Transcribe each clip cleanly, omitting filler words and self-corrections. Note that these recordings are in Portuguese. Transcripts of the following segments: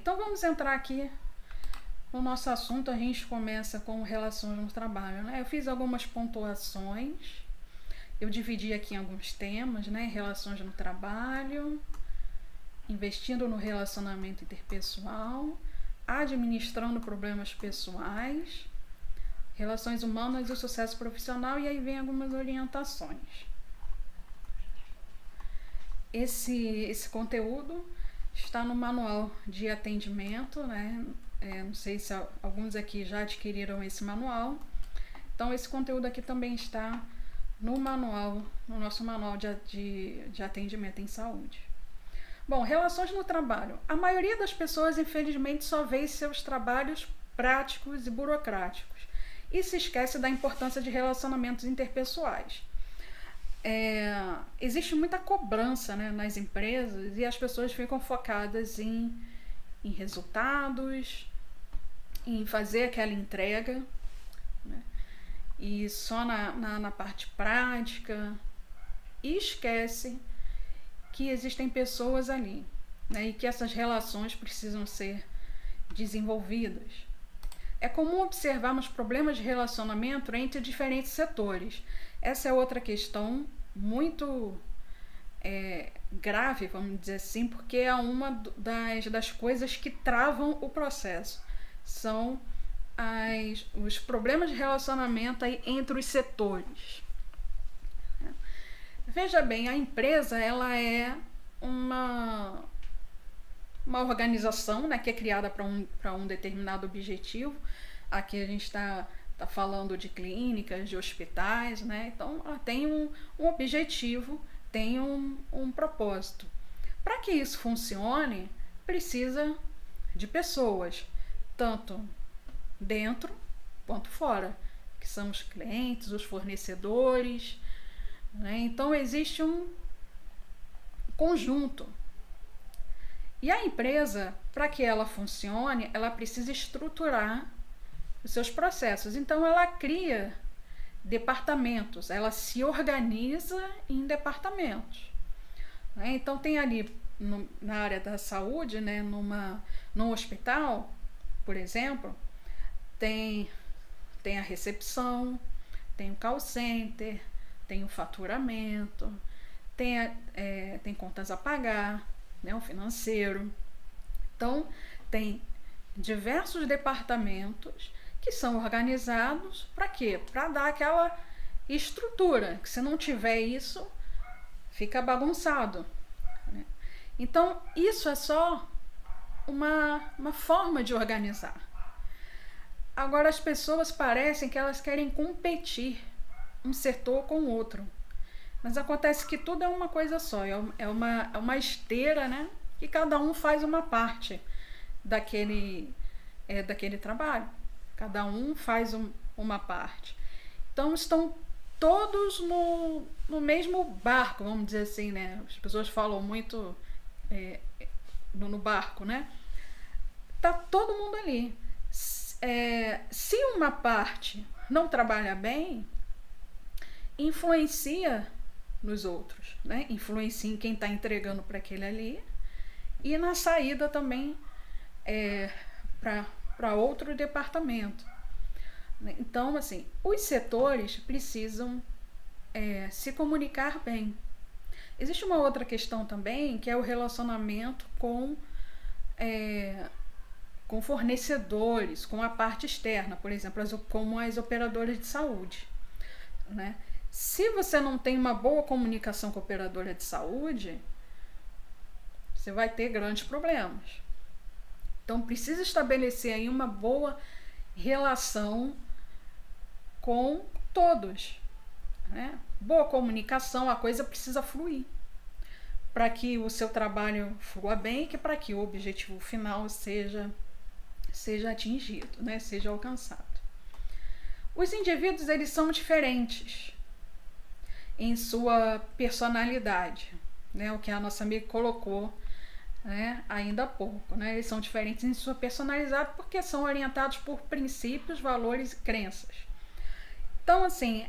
então vamos entrar aqui no nosso assunto. A gente começa com relações no trabalho, né? Eu fiz algumas pontuações, eu dividi aqui em alguns temas, né? Relações no trabalho, investindo no relacionamento interpessoal, administrando problemas pessoais, relações humanas e o sucesso profissional, e aí vem algumas orientações. Esse conteúdo está no manual de atendimento, né? Não sei se alguns aqui já adquiriram esse manual. Então, esse conteúdo aqui também está no nosso manual de atendimento em saúde. Bom, relações no trabalho. A maioria das pessoas, infelizmente, só vê seus trabalhos práticos e burocráticos e se esquece da importância de relacionamentos interpessoais. Existe muita cobrança, né, nas empresas, e as pessoas ficam focadas em resultados, em fazer aquela entrega, né, e só na parte prática, e esquece que existem pessoas ali, né, e que essas relações precisam ser desenvolvidas. É comum observarmos problemas de relacionamento entre diferentes setores. Essa é outra questão muito grave, vamos dizer assim, porque é uma das coisas que travam o processo. São os problemas de relacionamento aí entre os setores. Veja bem, a empresa ela é uma organização, né, que é criada para um determinado objetivo. Aqui a gente está falando de clínicas, de hospitais, né? Então ela tem um objetivo, tem um propósito. Para que isso funcione, precisa de pessoas, tanto dentro quanto fora, que são os clientes, os fornecedores, né? Então existe um conjunto. E a empresa, para que ela funcione, ela precisa estruturar os seus processos. Então ela cria departamentos, ela se organiza em departamentos, né? Então tem ali na área da saúde, né, num hospital, por exemplo, tem a recepção, tem o call center, tem o faturamento, tem contas a pagar, né, o financeiro. Então tem diversos departamentos que são organizados para quê? Para dar aquela estrutura, que se não tiver isso, fica bagunçado, né? Então, isso é só uma forma de organizar. Agora, as pessoas parecem que elas querem competir um setor com o outro. Mas acontece que tudo é uma coisa só, é uma esteira, né? E cada um faz uma parte daquele trabalho. Cada um faz uma parte. Então estão todos no mesmo barco, vamos dizer assim, né? As pessoas falam muito no barco, né? Tá todo mundo ali. Se uma parte não trabalha bem, influencia nos outros, né? Influencia em quem está entregando para aquele ali e na saída também para outro departamento. Então, assim, os setores precisam se comunicar bem. Existe uma outra questão também, que é o relacionamento com fornecedores, com a parte externa, por exemplo, como as operadoras de saúde, né? Se você não tem uma boa comunicação com a operadora de saúde, você vai ter grandes problemas. Então precisa estabelecer aí uma boa relação com todos, né? Boa comunicação, a coisa precisa fluir para que o seu trabalho flua bem, para que o objetivo final seja atingido, né? Seja alcançado. Os indivíduos, eles são diferentes em sua personalidade, né? O que a nossa amiga colocou, né, ainda há pouco, né? Eles são diferentes em sua personalidade porque são orientados por princípios, valores e crenças. Então, assim,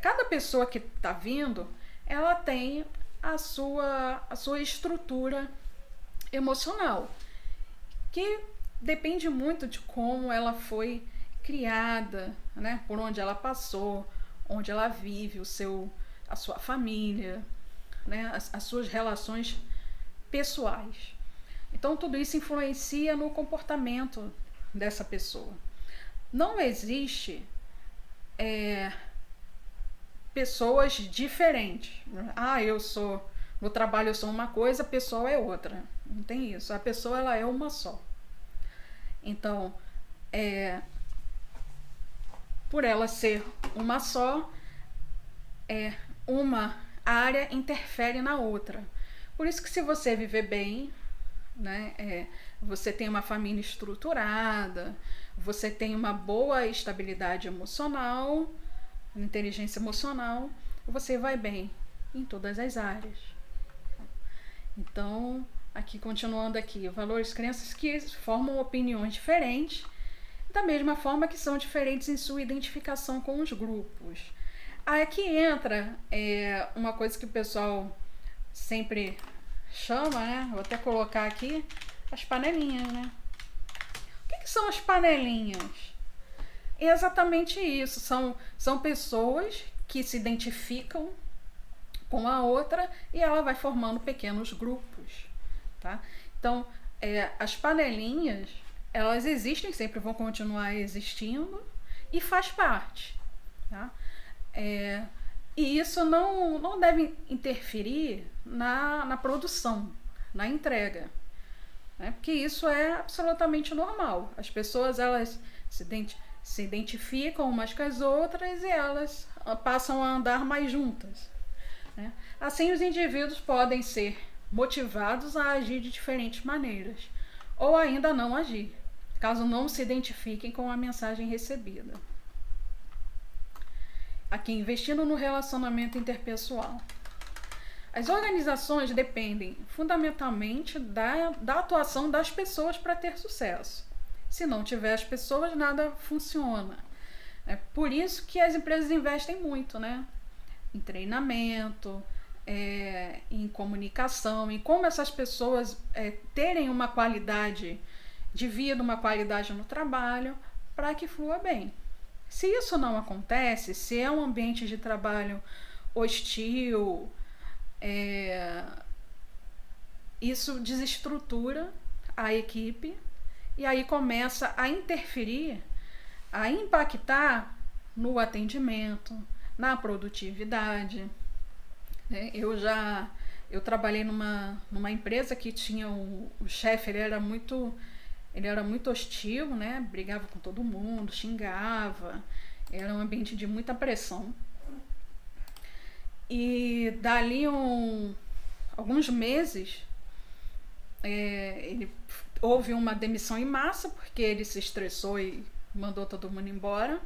cada pessoa que está vindo, ela tem a sua estrutura emocional, que depende muito de como ela foi criada, né? Por onde ela passou, onde ela vive, a sua família, né? As suas relações pessoais. Então tudo isso influencia no comportamento dessa pessoa. Não existe pessoas diferentes. No trabalho eu sou uma coisa, a pessoa é outra. Não tem isso. A pessoa ela é uma só. Então, por ela ser uma só, uma área interfere na outra. Por isso que se você viver bem, né, você tem uma família estruturada, você tem uma boa estabilidade emocional, inteligência emocional, você vai bem em todas as áreas. Então, aqui continuando aqui, valores, crenças que formam opiniões diferentes, da mesma forma que são diferentes em sua identificação com os grupos. Aqui entra uma coisa que o pessoal sempre chama, né? Vou até colocar aqui as panelinhas, né? O que são as panelinhas? É exatamente isso. São pessoas que se identificam com a outra e ela vai formando pequenos grupos, tá? Então, as panelinhas, elas existem, sempre vão continuar existindo e faz parte, tá? E isso não deve interferir na produção, na entrega, né? Porque isso é absolutamente normal. As pessoas elas se identificam umas com as outras e elas passam a andar mais juntas, né? Assim, os indivíduos podem ser motivados a agir de diferentes maneiras ou ainda não agir, caso não se identifiquem com a mensagem recebida. Aqui, investindo no relacionamento interpessoal. As organizações dependem fundamentalmente da atuação das pessoas para ter sucesso. Se não tiver as pessoas, nada funciona. É por isso que as empresas investem muito, né? Em treinamento, em comunicação, em como essas pessoas terem uma qualidade de vida, uma qualidade no trabalho, para que flua bem. Se isso não acontece, se é um ambiente de trabalho hostil, isso desestrutura a equipe e aí começa a interferir, a impactar no atendimento, na produtividade. Eu trabalhei numa empresa que tinha o chefe, ele era muito hostil, né? Brigava com todo mundo, xingava, era um ambiente de muita pressão. E dali alguns meses, houve uma demissão em massa, porque ele se estressou e mandou todo mundo embora.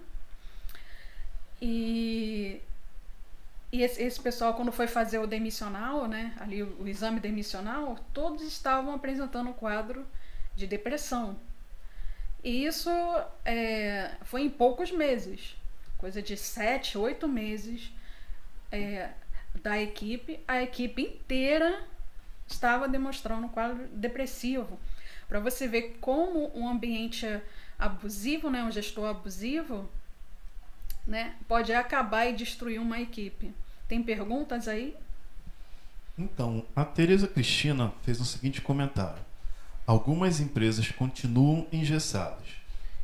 E esse pessoal, quando foi fazer o demissional, né, ali o exame demissional, todos estavam apresentando um quadro de depressão. E isso foi em poucos meses, coisa de 7, 8 meses da equipe. A equipe inteira estava demonstrando um quadro depressivo. Para você ver como um ambiente abusivo, né, um gestor abusivo, né, pode acabar e destruir uma equipe. Tem perguntas aí? Então, a Tereza Cristina fez o seguinte comentário: algumas empresas continuam engessadas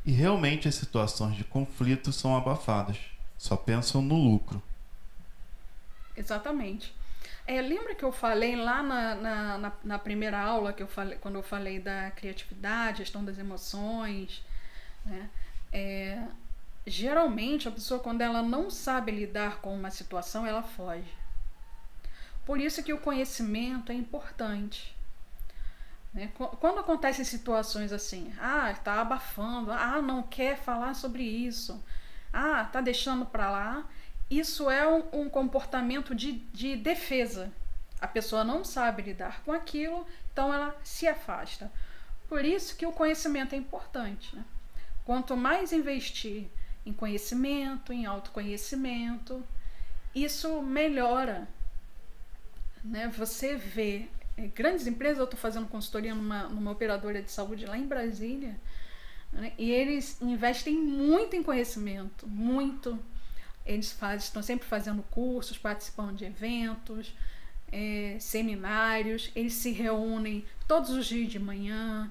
e realmente as situações de conflito são abafadas, só pensam no lucro. Exatamente. Lembra que eu falei lá na primeira aula, quando eu falei da criatividade, gestão das emoções, né? Geralmente a pessoa, quando ela não sabe lidar com uma situação, ela foge. Por isso que o conhecimento é importante, né? Quando acontecem situações assim, está abafando, não quer falar sobre isso, está deixando para lá, isso é um comportamento de defesa. A pessoa não sabe lidar com aquilo, então ela se afasta. Por isso que o conhecimento é importante, né? Quanto mais investir em conhecimento, em autoconhecimento, isso melhora, né? Você vê grandes empresas. Eu estou fazendo consultoria numa operadora de saúde lá em Brasília, né? E eles investem muito em conhecimento, muito. Eles estão sempre fazendo cursos, participando de eventos, seminários. Eles se reúnem todos os dias de manhã,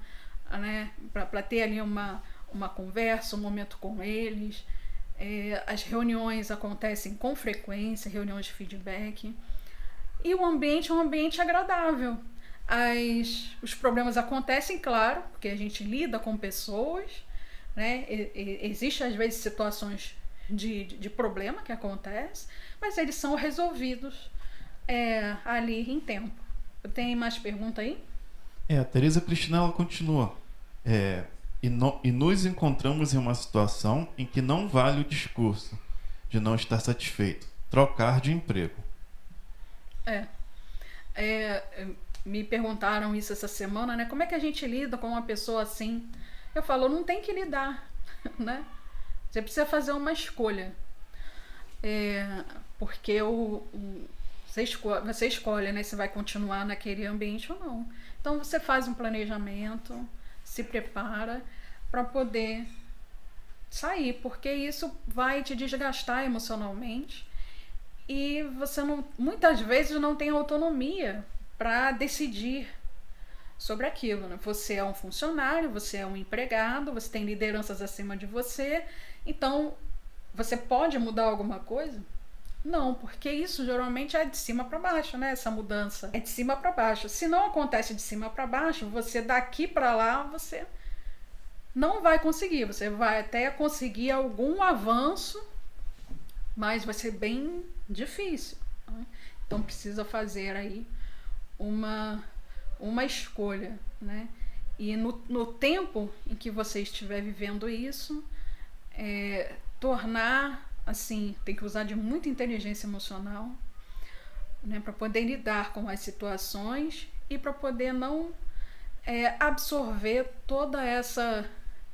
né, para ter ali uma conversa, um momento com eles. As reuniões acontecem com frequência, reuniões de feedback. E o ambiente é um ambiente agradável. Os problemas acontecem, claro, porque a gente lida com pessoas, né? Existem às vezes situações de problema que acontece, mas eles são resolvidos ali em tempo. Tem mais pergunta aí? A Tereza Cristina ela continua. E nos encontramos em uma situação em que não vale o discurso de não estar satisfeito, trocar de emprego. Me perguntaram isso essa semana, né? Como é que a gente lida com uma pessoa assim? Eu falo, não tem que lidar, né? Você precisa fazer uma escolha. Porque você escolhe, né, se vai continuar naquele ambiente ou não. Então você faz um planejamento, se prepara para poder sair, porque isso vai te desgastar emocionalmente e você muitas vezes não tem autonomia para decidir sobre aquilo, né? Você é um funcionário, você é um empregado, você tem lideranças acima de você, então você pode mudar alguma coisa? Não, porque isso geralmente é de cima para baixo, né? Essa mudança é de cima para baixo. Se não acontece de cima para baixo, você daqui para lá, você não vai conseguir. Você vai até conseguir algum avanço, mas vai ser bem difícil, né? Então precisa fazer aí uma escolha, né? E no tempo em que você estiver vivendo isso, tornar assim, tem que usar de muita inteligência emocional, né, para poder lidar com as situações e para poder não absorver toda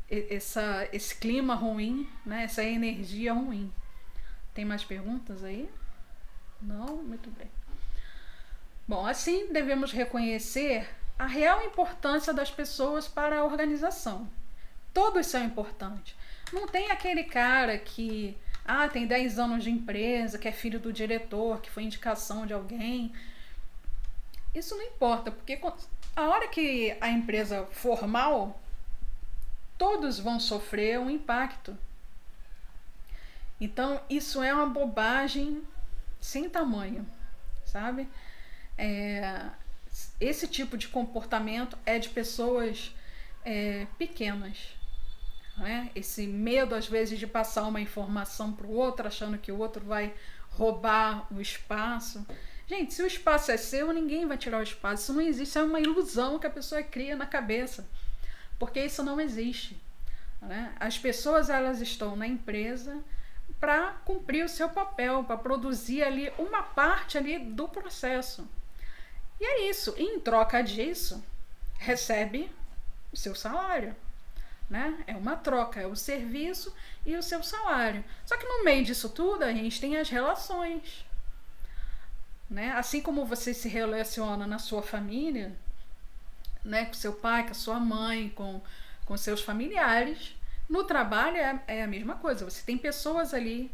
esse clima ruim, né, essa energia ruim. Tem mais perguntas aí? Não? Muito bem. Bom, assim devemos reconhecer a real importância das pessoas para a organização. Todos são importantes. Não tem aquele cara que tem 10 anos de empresa, que é filho do diretor, que foi indicação de alguém. Isso não importa, porque a hora que a empresa for mal, todos vão sofrer um impacto. Então, isso é uma bobagem sem tamanho, sabe? Esse tipo de comportamento é de pessoas pequenas. Né? Esse medo, às vezes, de passar uma informação para o outro, achando que o outro vai roubar o espaço. Gente, se o espaço é seu, ninguém vai tirar o espaço. Isso não existe, é uma ilusão que a pessoa cria na cabeça. Porque isso não existe. Né? As pessoas, elas estão na empresa para cumprir o seu papel, para produzir ali uma parte ali do processo. E é isso. E em troca disso, recebe o seu salário. Né? É uma troca, é o serviço e o seu salário. Só que no meio disso tudo a gente tem as relações, né? Assim como você se relaciona na sua família, né? Com seu pai, com a sua mãe, com seus familiares, no trabalho é a mesma coisa. Você tem pessoas ali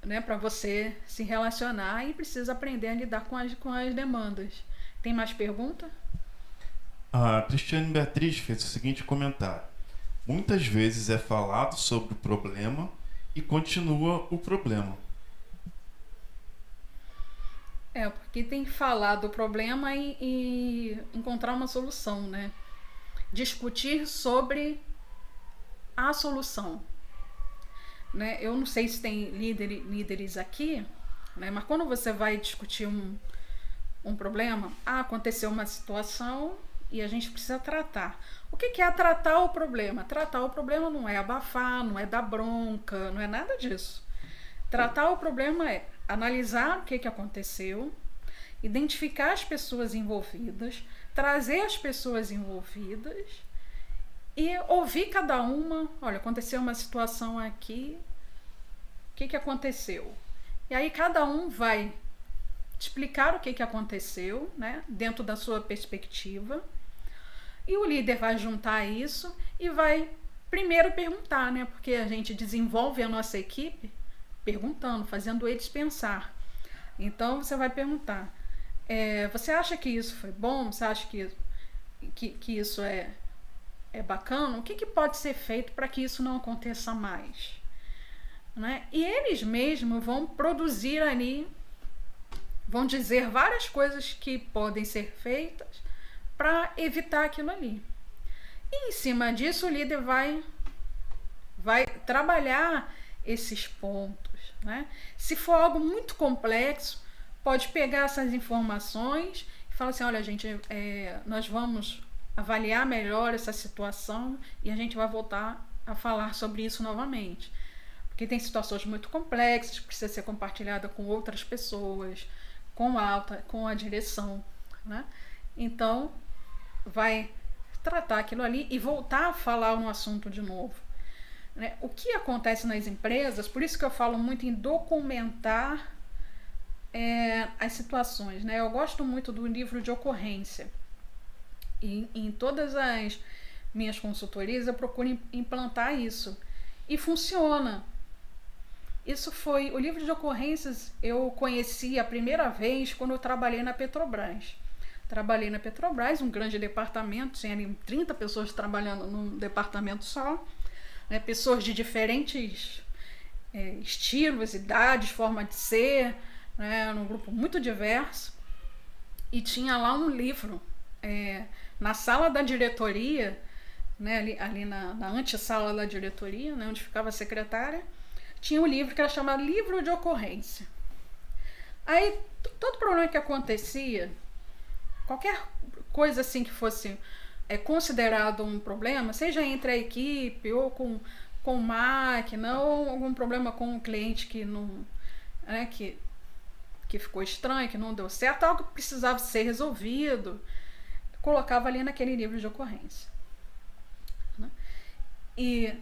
né, para você se relacionar e precisa aprender a lidar com as demandas. Tem mais pergunta? A Cristiane Beatriz fez o seguinte comentário: muitas vezes é falado sobre o problema e continua o problema. Porque tem que falar do problema e encontrar uma solução, né? Discutir sobre a solução. Né? Eu não sei se tem líderes aqui, né? Mas quando você vai discutir um problema, aconteceu uma situação e a gente precisa tratar. O que é tratar o problema? Tratar o problema não é abafar, não é dar bronca, não é nada disso. Tratar o problema é analisar o que aconteceu, identificar as pessoas envolvidas, trazer as pessoas envolvidas e ouvir cada uma. Olha, aconteceu uma situação aqui, o que aconteceu? E aí cada um vai explicar o que aconteceu, né, dentro da sua perspectiva. E o líder vai juntar isso e vai primeiro perguntar, né, porque a gente desenvolve a nossa equipe perguntando, fazendo eles pensar. Então você vai perguntar, você acha que isso foi bom? Você acha que isso é bacana? O que pode ser feito para que isso não aconteça mais? Né? E eles mesmos vão produzir ali, vão dizer várias coisas que podem ser feitas para evitar aquilo ali. E em cima disso o líder vai trabalhar esses pontos. Né? Se for algo muito complexo, pode pegar essas informações e falar assim, olha gente, nós vamos avaliar melhor essa situação e a gente vai voltar a falar sobre isso novamente. Porque tem situações muito complexas, precisa ser compartilhada com outras pessoas, com a direção. Né? Então, vai tratar aquilo ali e voltar a falar no assunto de novo. Né? O que acontece nas empresas, por isso que eu falo muito em documentar as situações. Né? Eu gosto muito do livro de ocorrência. E em todas as minhas consultorias eu procuro implantar isso. E funciona. O livro de ocorrências eu conheci a primeira vez quando eu trabalhei na Petrobras. Trabalhei na Petrobras, um grande departamento, tinha ali 30 pessoas trabalhando num departamento só, né, pessoas de diferentes estilos, idades, forma de ser, né, num grupo muito diverso. E tinha lá um livro na sala da diretoria, né, ali na antessala da diretoria, né, onde ficava a secretária, tinha um livro que era chamado Livro de Ocorrência. Aí, todo problema que acontecia, qualquer coisa assim que fosse considerado um problema, seja entre a equipe ou com máquina, ou algum problema com um cliente que não, que ficou estranho, que não deu certo, algo que precisava ser resolvido, colocava ali naquele livro de ocorrência. Né? E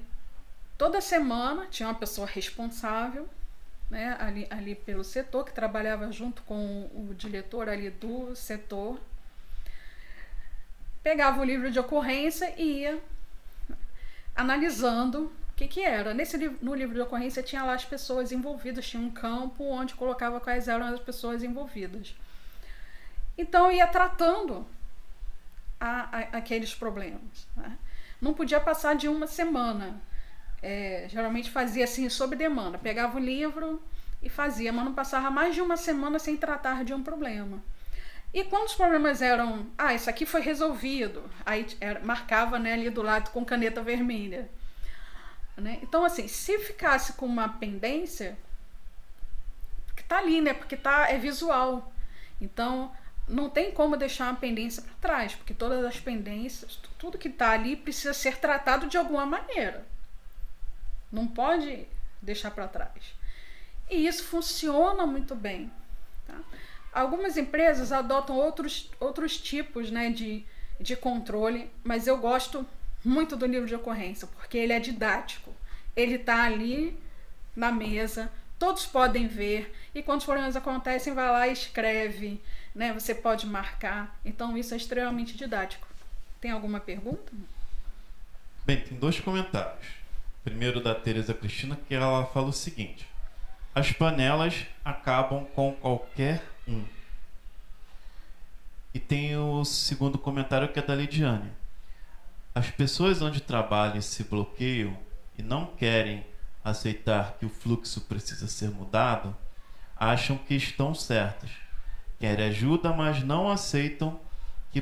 toda semana tinha uma pessoa responsável, né, ali pelo setor, que trabalhava junto com o diretor ali do setor, pegava o livro de ocorrência e ia analisando o que era. No livro de ocorrência tinha lá as pessoas envolvidas, tinha um campo onde colocava quais eram as pessoas envolvidas. Então ia tratando aqueles problemas. Né? Não podia passar de uma semana. Geralmente fazia assim sob demanda, pegava o livro e fazia, mas não passava mais de uma semana sem tratar de um problema. E quando os problemas eram, isso aqui foi resolvido, aí marcava, né, ali do lado com caneta vermelha. Né? Então, assim, se ficasse com uma pendência, que tá ali, né, porque é visual. Então, não tem como deixar uma pendência para trás, porque todas as pendências, tudo que tá ali precisa ser tratado de alguma maneira. Não pode deixar para trás. E isso funciona muito bem. Tá? Algumas empresas adotam outros tipos, né, de controle, mas eu gosto muito do livro de ocorrência, porque ele é didático. Ele está ali na mesa, todos podem ver, e quando os problemas acontecem, vai lá e escreve, né, você pode marcar. Então isso é extremamente didático. Tem alguma pergunta? Bem, tem 2 comentários. Primeiro da Tereza Cristina, que ela fala o seguinte: as panelas acabam com qualquer um. E tem o segundo comentário, que é da Lidiane. As pessoas onde trabalham se bloqueiam e não querem aceitar que o fluxo precisa ser mudado, acham que estão certas. Querem ajuda, mas não aceitam que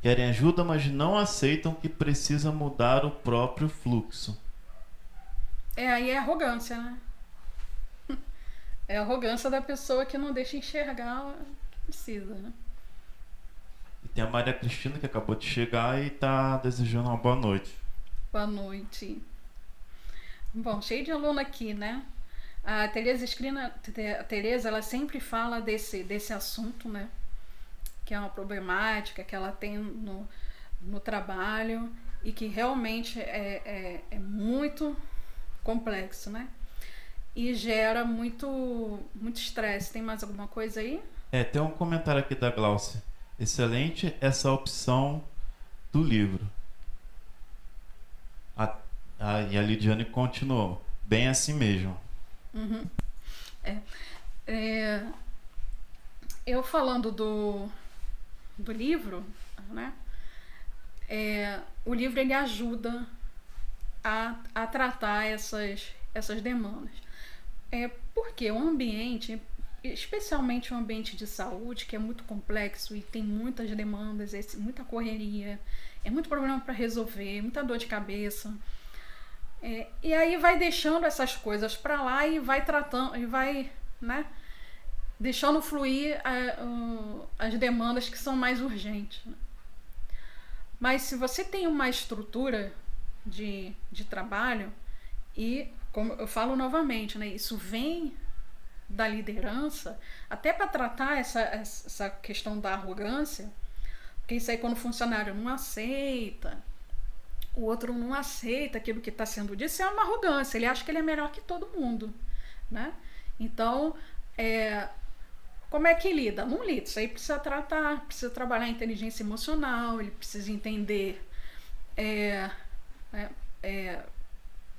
Querem ajuda, mas não aceitam que precisa mudar o próprio fluxo. Aí é arrogância, né? É a arrogância da pessoa que não deixa enxergar o que precisa, né? E tem a Maria Cristina, que acabou de chegar e está desejando uma boa noite. Boa noite. Bom, cheio de aluno aqui, né? A Tereza, ela sempre fala desse assunto, né? Que é uma problemática que ela tem no trabalho e que realmente é muito complexo, né? e gera muito estresse. Tem mais alguma coisa aí? Tem um comentário aqui da Glaucia. Excelente essa opção do livro. E a Lidiane continuou. Bem assim mesmo. Uhum. Eu falando do livro, né? O livro ele ajuda a tratar essas demandas. Porque o ambiente, especialmente o ambiente de saúde, que é muito complexo e tem muitas demandas, muita correria, é muito problema para resolver, muita dor de cabeça. E aí vai deixando essas coisas para lá e vai tratando, e vai, né, deixando fluir as demandas que são mais urgentes. Né? Mas se você tem uma estrutura de trabalho, e como eu falo novamente, né, isso vem da liderança, até para tratar essa questão da arrogância, porque isso aí quando o funcionário não aceita, o outro não aceita aquilo que está sendo dito, é uma arrogância, ele acha que ele é melhor que todo mundo, né? Então, como é que lida? Não lida, isso aí precisa tratar, precisa trabalhar a inteligência emocional, ele precisa entender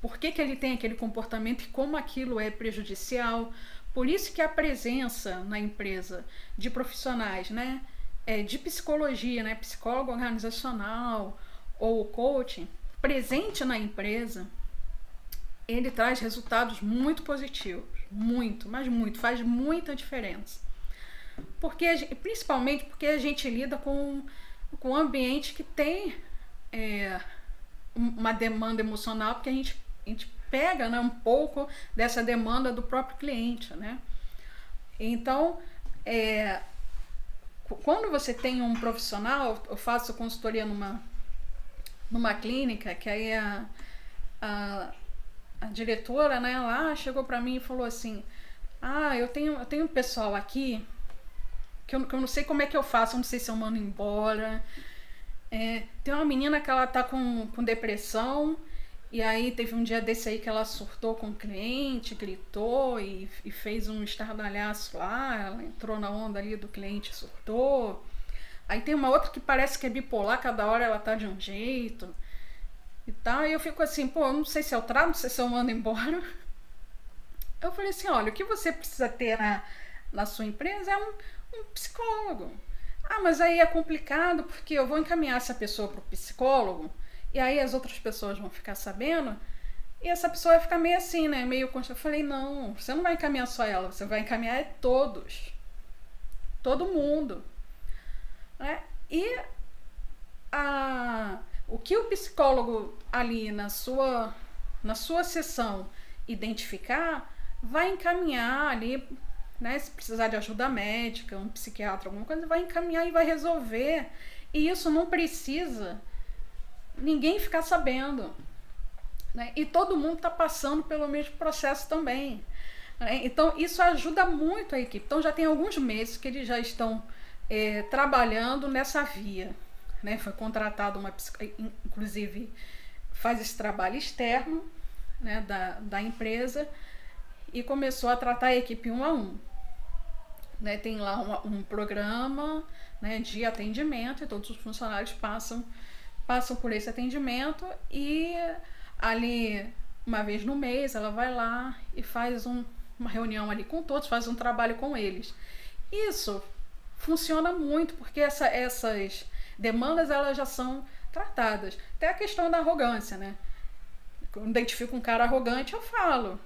por que ele tem aquele comportamento e como aquilo é prejudicial. Por isso que a presença na empresa de profissionais, né, de psicologia, né, psicólogo organizacional ou coaching, presente na empresa, ele traz resultados muito positivos. Muito, mas muito, faz muita diferença. Principalmente porque a gente lida com um ambiente que tem uma demanda emocional, porque a gente pega, né, um pouco dessa demanda do próprio cliente, né? Então, quando você tem um profissional, eu faço consultoria numa clínica, que aí a diretora, né, lá chegou para mim e falou assim: eu tenho um pessoal aqui que eu não sei como é que eu faço, eu não sei se eu mando embora. Tem uma menina que ela tá com depressão, e aí teve um dia desse aí que ela surtou com o cliente, gritou e fez um estardalhaço lá, ela entrou na onda ali do cliente, surtou. Aí tem uma outra que parece que é bipolar, cada hora ela tá de um jeito e tal, e eu fico assim, eu não sei se eu trago, não sei se eu mando embora. Eu falei assim, olha, o que você precisa ter na sua empresa é um psicólogo. Mas aí é complicado porque eu vou encaminhar essa pessoa para o psicólogo e aí as outras pessoas vão ficar sabendo e essa pessoa vai ficar meio assim, né? Meio contra. Eu falei, não, você não vai encaminhar só ela, você vai encaminhar todos. Todo mundo. Né? E o que o psicólogo ali na sua sessão identificar, vai encaminhar ali, né, se precisar de ajuda médica, um psiquiatra, alguma coisa, vai encaminhar e vai resolver. E isso não precisa ninguém ficar sabendo. Né? E todo mundo está passando pelo mesmo processo também. Né? Então, isso ajuda muito a equipe. Então, já tem alguns meses que eles já estão trabalhando nessa via. Né? Foi contratado inclusive, faz esse trabalho externo, né, da empresa, e começou a tratar a equipe 1 a 1. Né, tem lá um programa, né, de atendimento e todos os funcionários passam por esse atendimento e ali uma vez no mês ela vai lá e faz uma reunião ali com todos, faz um trabalho com eles. Isso funciona muito porque essas demandas elas já são tratadas. Até a questão da arrogância, né? Quando identifico um cara arrogante, eu falo,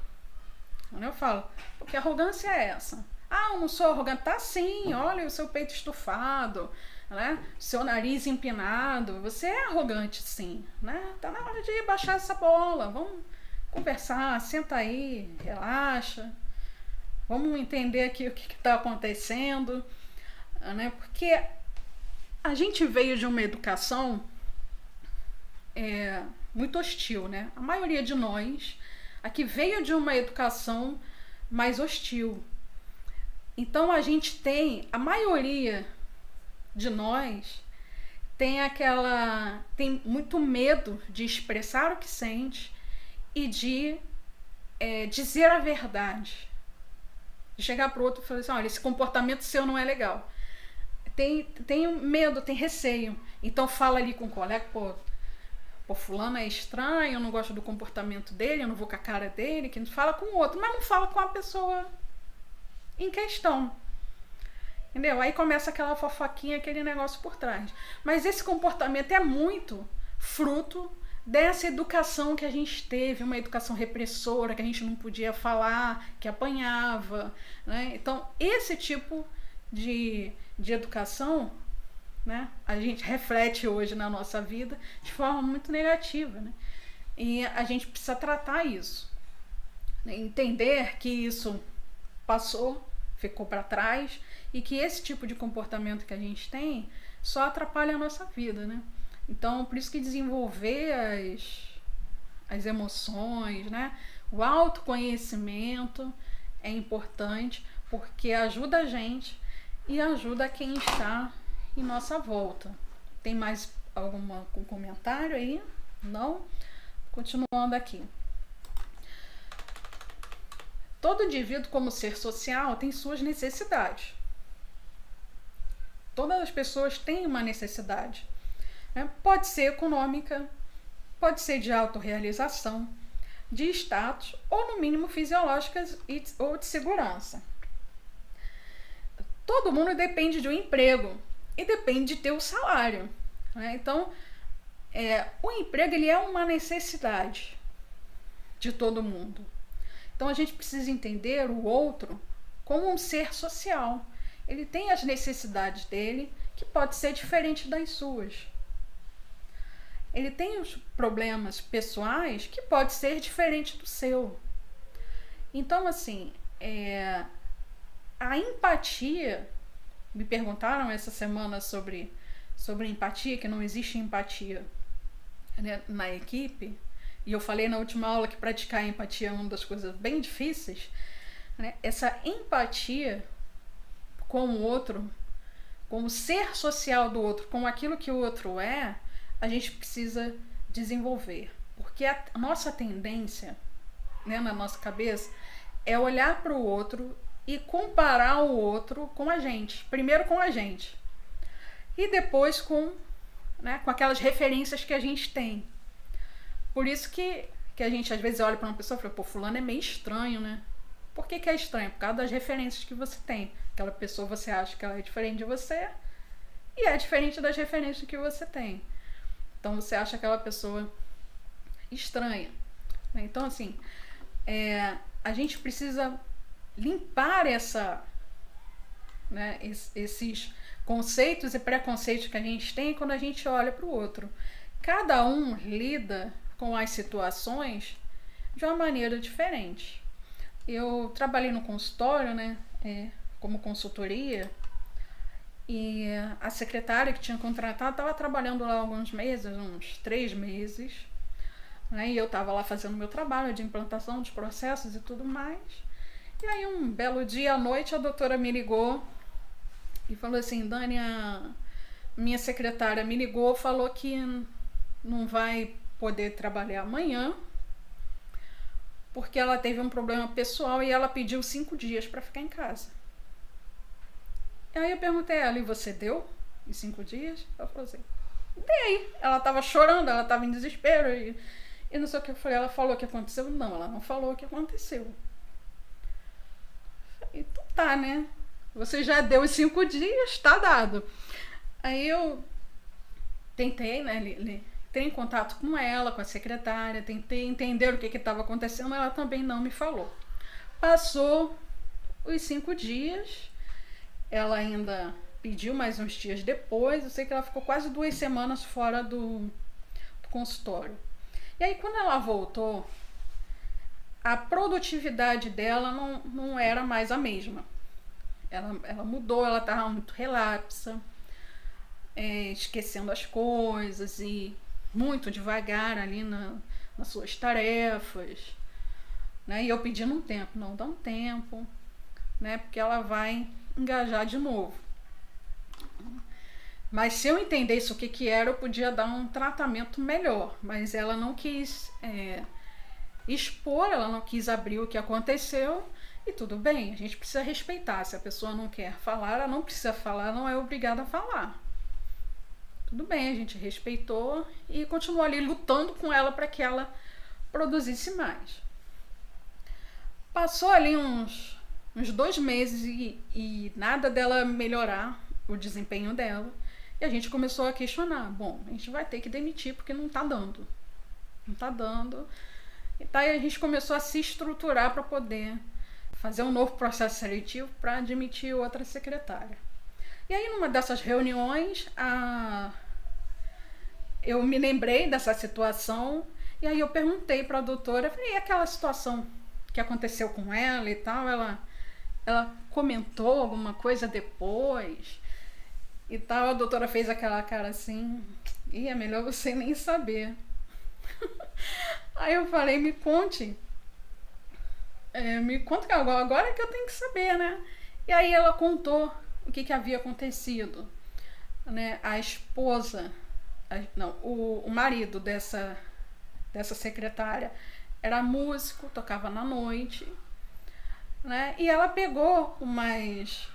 porque arrogância é essa? Eu não sou arrogante. Tá sim, olha o seu peito estufado, né? Seu nariz empinado, você é arrogante sim, né? Tá na hora de baixar essa bola, vamos conversar, senta aí, relaxa, vamos entender aqui o que tá acontecendo, né? Porque a gente veio de uma educação muito hostil, né? A maioria de nós aqui veio de uma educação mais hostil. Então a gente a maioria de nós tem muito medo de expressar o que sente e de dizer a verdade. De chegar pro outro e falar assim, olha, esse comportamento seu não é legal. Tem medo, tem receio. Então fala ali com o colega, pô, fulano é estranho, eu não gosto do comportamento dele, eu não vou com a cara dele, que fala com o outro, mas não fala com a pessoa em questão. Entendeu? Aí começa aquela fofoquinha, aquele negócio por trás. Mas esse comportamento é muito fruto dessa educação que a gente teve, uma educação repressora, que a gente não podia falar, que apanhava, né? Então, esse tipo de educação, né, a gente reflete hoje na nossa vida de forma muito negativa, né? E a gente precisa tratar isso, né? Entender que isso passou, ficou para trás e que esse tipo de comportamento que a gente tem só atrapalha a nossa vida, né? Então, por isso que desenvolver as emoções, né? O autoconhecimento é importante porque ajuda a gente e ajuda quem está em nossa volta. Tem mais algum comentário aí? Não? Continuando aqui. Todo indivíduo, como ser social, tem suas necessidades. Todas as pessoas têm uma necessidade. Né? Pode ser econômica, pode ser de autorrealização, de status ou, no mínimo, fisiológicas ou de segurança. Todo mundo depende de um emprego e depende de ter o salário. Né? Então, o emprego ele é uma necessidade de todo mundo. Então, a gente precisa entender o outro como um ser social. Ele tem as necessidades dele, que pode ser diferente das suas. Ele tem os problemas pessoais, que pode ser diferente do seu. Então, assim, a empatia, me perguntaram essa semana sobre empatia, que não existe empatia, né, na equipe, e eu falei na última aula que praticar a empatia é uma das coisas bem difíceis, né? Essa empatia com o outro, com o ser social do outro, com aquilo que o outro é, a gente precisa desenvolver. Porque a nossa tendência, né, na nossa cabeça, é olhar para o outro e comparar o outro com a gente. Primeiro com a gente. E depois com aquelas referências que a gente tem. Por isso que a gente às vezes olha para uma pessoa e fala, pô, fulano é meio estranho, né? Por que é estranho? Por causa das referências que você tem. Aquela pessoa você acha que ela é diferente de você e é diferente das referências que você tem. Então você acha aquela pessoa estranha. Então, assim, a gente precisa limpar esses conceitos e preconceitos que a gente tem quando a gente olha para o outro. Cada um lida com as situações de uma maneira diferente. Eu trabalhei no consultório, né, como consultoria, e a secretária que tinha contratado estava trabalhando lá alguns meses, uns 3 meses, né, e eu estava lá fazendo meu trabalho de implantação dos processos e tudo mais. E aí um belo dia à noite a doutora me ligou e falou assim, Dani, a minha secretária me ligou, falou que não vai poder trabalhar amanhã porque ela teve um problema pessoal e ela pediu 5 dias para ficar em casa. E aí eu perguntei a ela, e você deu os 5 dias? Ela falou assim, dei. Ela estava chorando, ela estava em desespero e não sei o que eu falei. Ela falou o que aconteceu? Não, ela não falou o que aconteceu. Então tá, né? Você já deu os 5 dias, tá dado. Aí eu tentei, né, entrei em contato com ela, com a secretária, tentei entender o que estava acontecendo, ela também não me falou. Passou os 5 dias, ela ainda pediu mais uns dias depois, eu sei que ela ficou quase 2 semanas fora do consultório. E aí quando ela voltou, a produtividade dela não era mais a mesma. Ela mudou, ela estava muito relapsa, esquecendo as coisas e muito devagar ali nas suas tarefas, né? E eu pedindo um tempo, não dá um tempo, né? Porque ela vai engajar de novo. Mas se eu entendesse o que era, eu podia dar um tratamento melhor, mas ela não quis expor, ela não quis abrir o que aconteceu, e tudo bem, a gente precisa respeitar. Se a pessoa não quer falar, ela não precisa falar, não é obrigada a falar. Tudo bem, a gente respeitou e continuou ali lutando com ela para que ela produzisse mais. Passou ali uns 2 meses e nada dela melhorar o desempenho dela. E a gente começou a questionar. Bom, a gente vai ter que demitir porque não tá dando. Não tá dando. E aí a gente começou a se estruturar para poder fazer um novo processo seletivo para admitir outra secretária. E aí numa dessas reuniões, eu me lembrei dessa situação e aí eu perguntei para a doutora, falei, e aquela situação que aconteceu com ela e tal, ela comentou alguma coisa depois e tal. A doutora fez aquela cara assim, e é melhor você nem saber. Aí eu falei, me conte que agora é que eu tenho que saber, né? E aí ela contou o que havia acontecido, né? A esposa, o marido dessa secretária era músico, tocava na noite, né? E ela pegou umas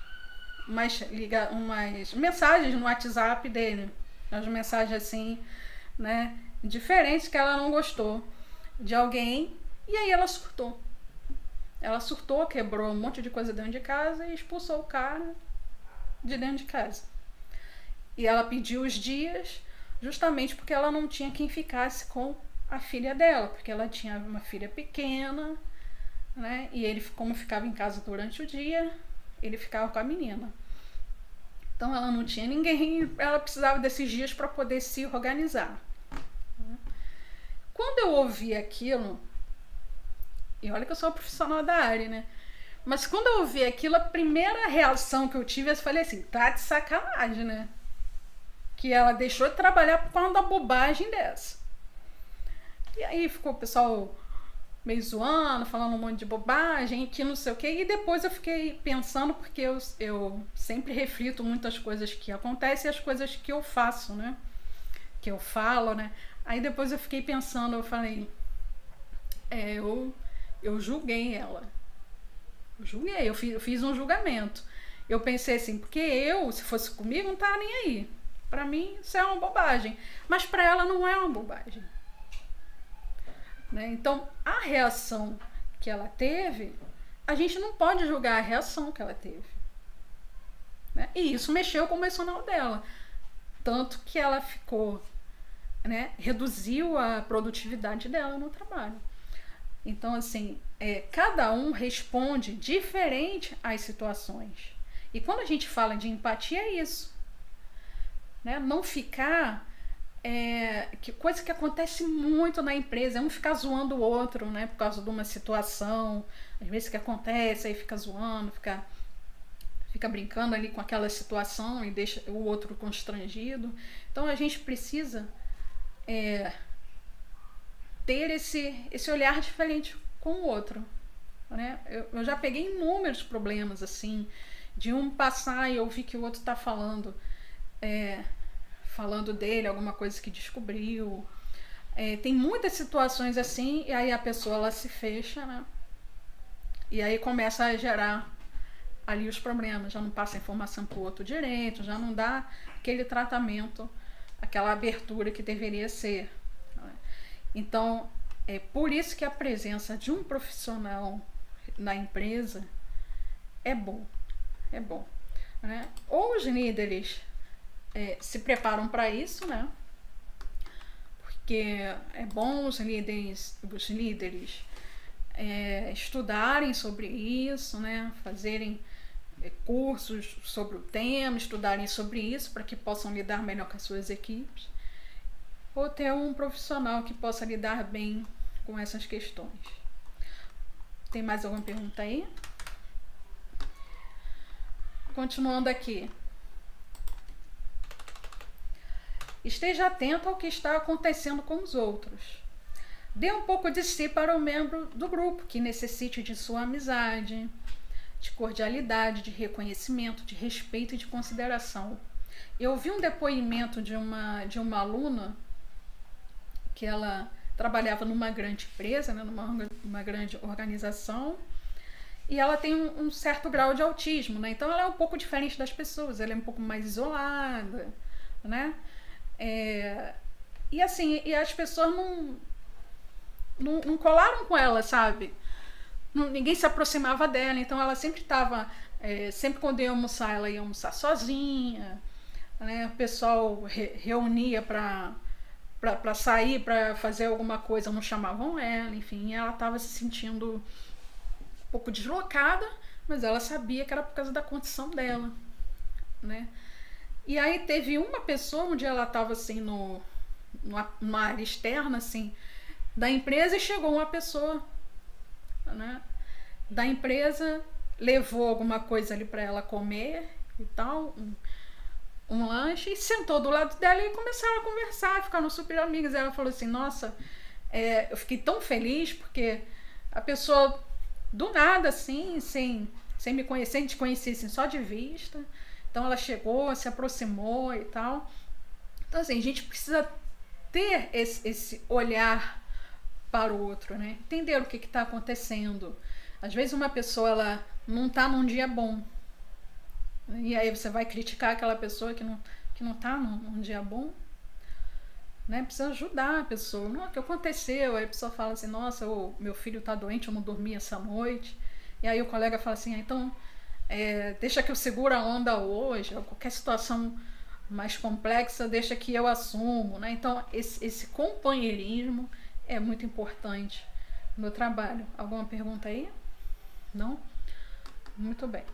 mensagens no WhatsApp dele, umas mensagens assim, né, diferentes, que ela não gostou de alguém, e aí ela surtou. Ela surtou, quebrou um monte de coisa dentro de casa e expulsou o cara de dentro de casa. E ela pediu os dias justamente porque ela não tinha quem ficasse com a filha dela, porque ela tinha uma filha pequena, né? E ele, como ficava em casa durante o dia, ele ficava com a menina. Então ela não tinha ninguém, ela precisava desses dias para poder se organizar. Quando eu ouvi aquilo, e olha que eu sou uma profissional da área, né? Mas quando eu ouvi aquilo, a primeira reação que eu tive, eu falei assim, tá de sacanagem, né? Que ela deixou de trabalhar por causa da bobagem dessa. E aí ficou o pessoal meio zoando, falando um monte de bobagem, que não sei o quê. E depois eu fiquei pensando, porque eu sempre reflito muitas coisas que acontecem e as coisas que eu faço, né? Que eu falo, né? Aí depois eu fiquei pensando, eu falei, eu julguei ela. Eu fiz um julgamento. Eu pensei assim, porque se fosse comigo, não tava nem aí. Pra mim, isso é uma bobagem. Mas pra ela não é uma bobagem. Né? Então, a reação que ela teve, a gente não pode julgar a reação que ela teve. Né? E isso mexeu com o emocional dela. Tanto que ela ficou, né, reduziu a produtividade dela no trabalho. Então, assim, cada um responde diferente às situações. E quando a gente fala de empatia, é isso. Né? Não ficar... coisa que acontece muito na empresa, um ficar zoando o outro, né, por causa de uma situação, às vezes que acontece, aí fica zoando, fica brincando ali com aquela situação e deixa o outro constrangido. Então a gente precisa ter esse olhar diferente com o outro. Né? Eu já peguei inúmeros problemas assim, de um passar e ouvir que o outro está falando dele, alguma coisa que descobriu. Tem muitas situações assim, e aí a pessoa ela se fecha, né? E aí começa a gerar ali os problemas, já não passa a informação para o outro direito, já não dá aquele tratamento, aquela abertura que deveria ser. Né? Então, é por isso que a presença de um profissional na empresa é bom. Né? Ou os líderes se preparam para isso, né? Porque é bom os líderes estudarem sobre isso, né? Fazerem cursos sobre o tema, estudarem sobre isso para que possam lidar melhor com as suas equipes, ou ter um profissional que possa lidar bem com essas questões. Tem mais alguma pergunta aí? Continuando aqui. Esteja atento ao que está acontecendo com os outros. Dê um pouco de si para o membro do grupo que necessite de sua amizade, de cordialidade, de reconhecimento, de respeito e de consideração. Eu vi um depoimento de uma aluna que ela trabalhava numa grande empresa, né, numa grande organização, e ela tem um certo grau de autismo, né? Então ela é um pouco diferente das pessoas, ela é um pouco mais isolada, né? E assim, e as pessoas não colaram com ela, sabe? Ninguém se aproximava dela, então ela sempre estava, sempre quando ia almoçar, ela ia almoçar sozinha, né? O pessoal reunia para sair, para fazer alguma coisa, não chamavam ela, enfim, ela estava se sentindo um pouco deslocada, mas ela sabia que era por causa da condição dela, né? E aí teve uma pessoa, um dia ela estava assim numa área externa, assim, da empresa, e chegou uma pessoa, né, da empresa, levou alguma coisa ali para ela comer e tal, um lanche, e sentou do lado dela e começaram a conversar, ficaram super amigas. Ela falou assim, nossa, eu fiquei tão feliz porque a pessoa do nada, assim, sem me conhecer, a gente conhecia assim, só de vista, então ela chegou, se aproximou e tal. Então assim, a gente precisa ter esse olhar para o outro, né? Entender o que está acontecendo. Às vezes uma pessoa ela não está num dia bom, e aí você vai criticar aquela pessoa que não está num dia bom, né? Precisa ajudar a pessoa. Não, o que aconteceu? Aí a pessoa fala assim, nossa, meu filho está doente, eu não dormi essa noite. E aí o colega fala assim, então deixa que eu seguro a onda hoje, ou qualquer situação mais complexa, deixa que eu assumo, né? Então esse companheirismo é muito importante no trabalho. Alguma pergunta aí? Não? Muito bem.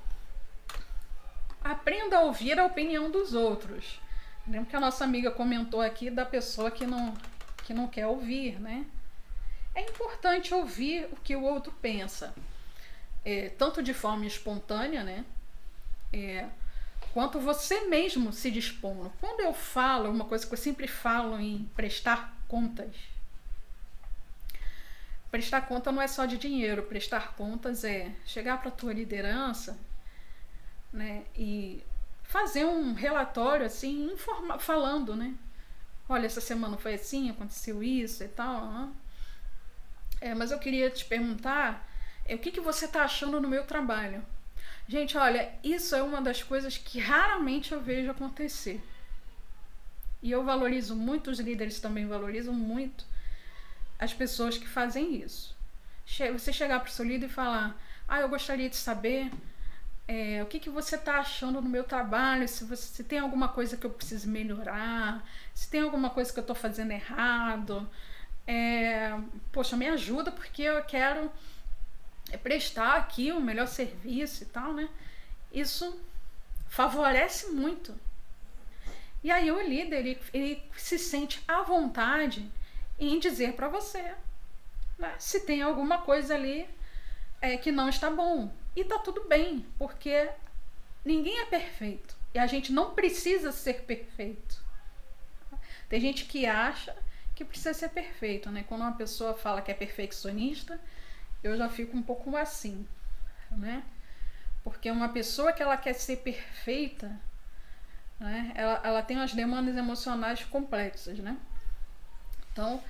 Aprenda a ouvir a opinião dos outros. Lembra que a nossa amiga comentou aqui da pessoa que não quer ouvir, né? É importante ouvir o que o outro pensa, tanto de forma espontânea, né? Quanto você mesmo se dispondo. Quando eu falo, uma coisa que eu sempre falo em prestar contas. Prestar conta não é só de dinheiro, prestar contas é chegar para a tua liderança, né, e fazer um relatório assim, falando, né? Olha, essa semana foi assim, aconteceu isso e tal. Né? Mas eu queria te perguntar, o que você está achando no meu trabalho? Gente, olha, isso é uma das coisas que raramente eu vejo acontecer. E eu valorizo muito, os líderes também valorizam muito as pessoas que fazem isso. Você chegar para o seu líder e falar, eu gostaria de saber o que você está achando no meu trabalho, se tem alguma coisa que eu preciso melhorar, se tem alguma coisa que eu estou fazendo errado. Poxa, me ajuda porque eu quero prestar aqui o melhor serviço e tal, né? Isso favorece muito. E aí o líder, ele se sente à vontade em dizer para você, né, se tem alguma coisa ali que não está bom. E tá tudo bem, porque ninguém é perfeito. E a gente não precisa ser perfeito. Tem gente que acha que precisa ser perfeito, né? Quando uma pessoa fala que é perfeccionista, eu já fico um pouco assim, né? Porque uma pessoa que ela quer ser perfeita, né, ela tem umas demandas emocionais complexas, né? Então,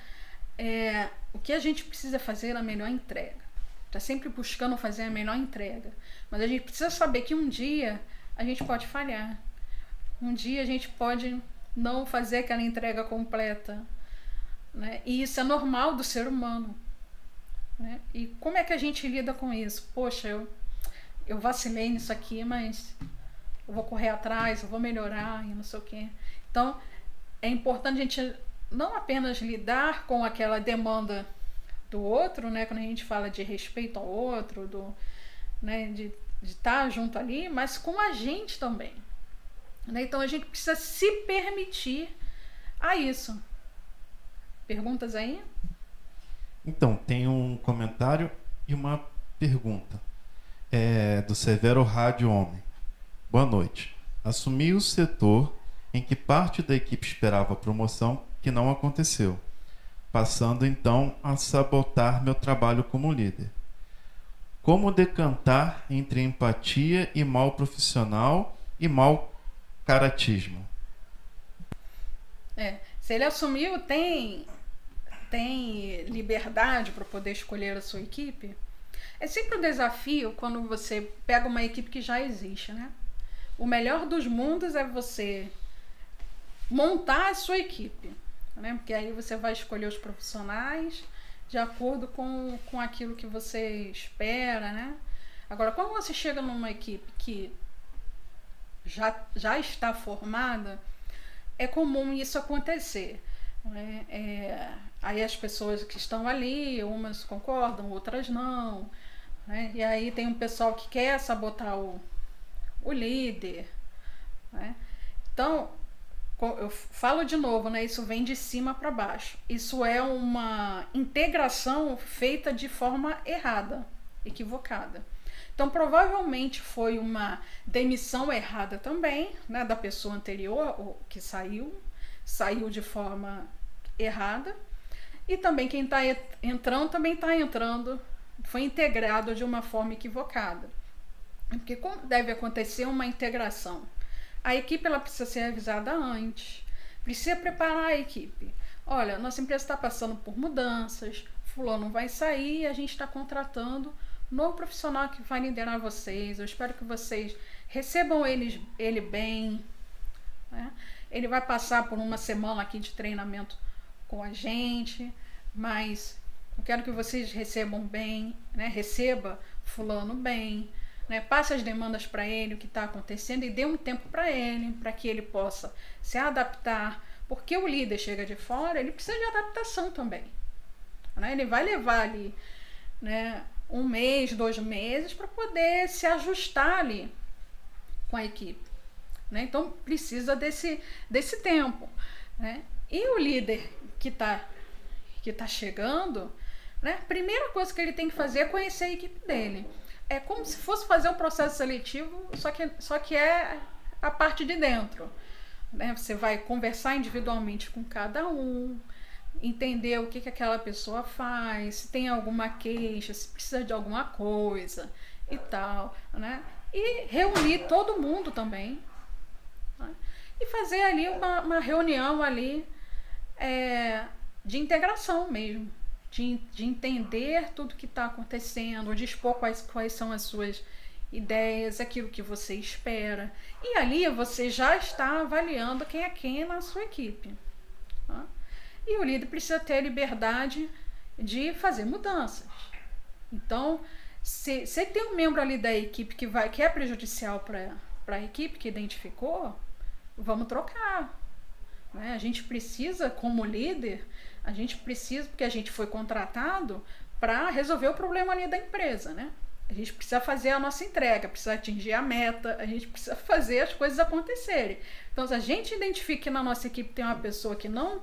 o que a gente precisa fazer é a melhor entrega. Está sempre buscando fazer a melhor entrega. Mas a gente precisa saber que um dia a gente pode falhar. Um dia a gente pode não fazer aquela entrega completa. Né? E isso é normal do ser humano. Né? E como é que a gente lida com isso? Poxa, eu vacilei nisso aqui, mas eu vou correr atrás, eu vou melhorar e não sei o quê. Então, é importante a gente não apenas lidar com aquela demanda do outro, né, quando a gente fala de respeito ao outro, né, de estar junto ali, mas com a gente também. Né? Então a gente precisa se permitir a isso. Perguntas aí? Então, tem um comentário e uma pergunta. Do Severo Rádio Homem. Boa noite. Assumi o setor em que parte da equipe esperava a promoção, que não aconteceu, passando então a sabotar meu trabalho como líder. Como decantar entre empatia e mal profissional e mal caratismo? Se ele assumiu, tem tem liberdade para poder escolher a sua equipe. É sempre um desafio quando você pega uma equipe que já existe, né? O melhor dos mundos é você montar a sua equipe, né? Porque aí você vai escolher os profissionais de acordo com aquilo que você espera, né? Agora, quando você chega numa equipe que já está formada, é comum isso acontecer, né? Aí as pessoas que estão ali, umas concordam, outras não, né? E aí tem um pessoal que quer sabotar o líder, né? Então, eu falo de novo, né? Isso vem de cima para baixo. Isso é uma integração feita de forma errada, equivocada. Então, provavelmente foi uma demissão errada também, né, da pessoa anterior, que saiu de forma errada. E também quem está entrando, também está entrando, foi integrado de uma forma equivocada. Porque como deve acontecer uma integração? A equipe ela precisa ser avisada antes, precisa preparar a equipe. Olha, nossa empresa está passando por mudanças, fulano vai sair e a gente está contratando um novo profissional que vai liderar vocês. Eu espero que vocês recebam ele bem, né? Ele vai passar por uma semana aqui de treinamento com a gente, mas eu quero que vocês recebam bem, né? Receba fulano bem, né? Passe as demandas para ele, o que está acontecendo, e dê um tempo para ele, para que ele possa se adaptar, porque o líder chega de fora, ele precisa de adaptação também, né? Ele vai levar ali, né, 1 mês, 2 meses para poder se ajustar ali com a equipe, né? Então precisa desse tempo, né? E o líder que tá chegando, né, a primeira coisa que ele tem que fazer é conhecer a equipe dele. É como se fosse fazer um processo seletivo, só que é a parte de dentro, né? Você vai conversar individualmente com cada um, entender o que aquela pessoa faz, se tem alguma queixa, se precisa de alguma coisa e tal, né? E reunir todo mundo também, né? E fazer ali uma reunião ali, de integração mesmo, de entender tudo que está acontecendo, de expor quais são as suas ideias, aquilo que você espera. E ali você já está avaliando quem é quem na sua equipe, tá? E o líder precisa ter a liberdade de fazer mudanças. Então, se tem um membro ali da equipe que é prejudicial para a equipe que identificou, vamos trocar, né? A gente precisa, como líder, porque a gente foi contratado para resolver o problema ali da empresa, né? A gente precisa fazer a nossa entrega, precisa atingir a meta, a gente precisa fazer as coisas acontecerem. Então, se a gente identifica que na nossa equipe tem uma pessoa que não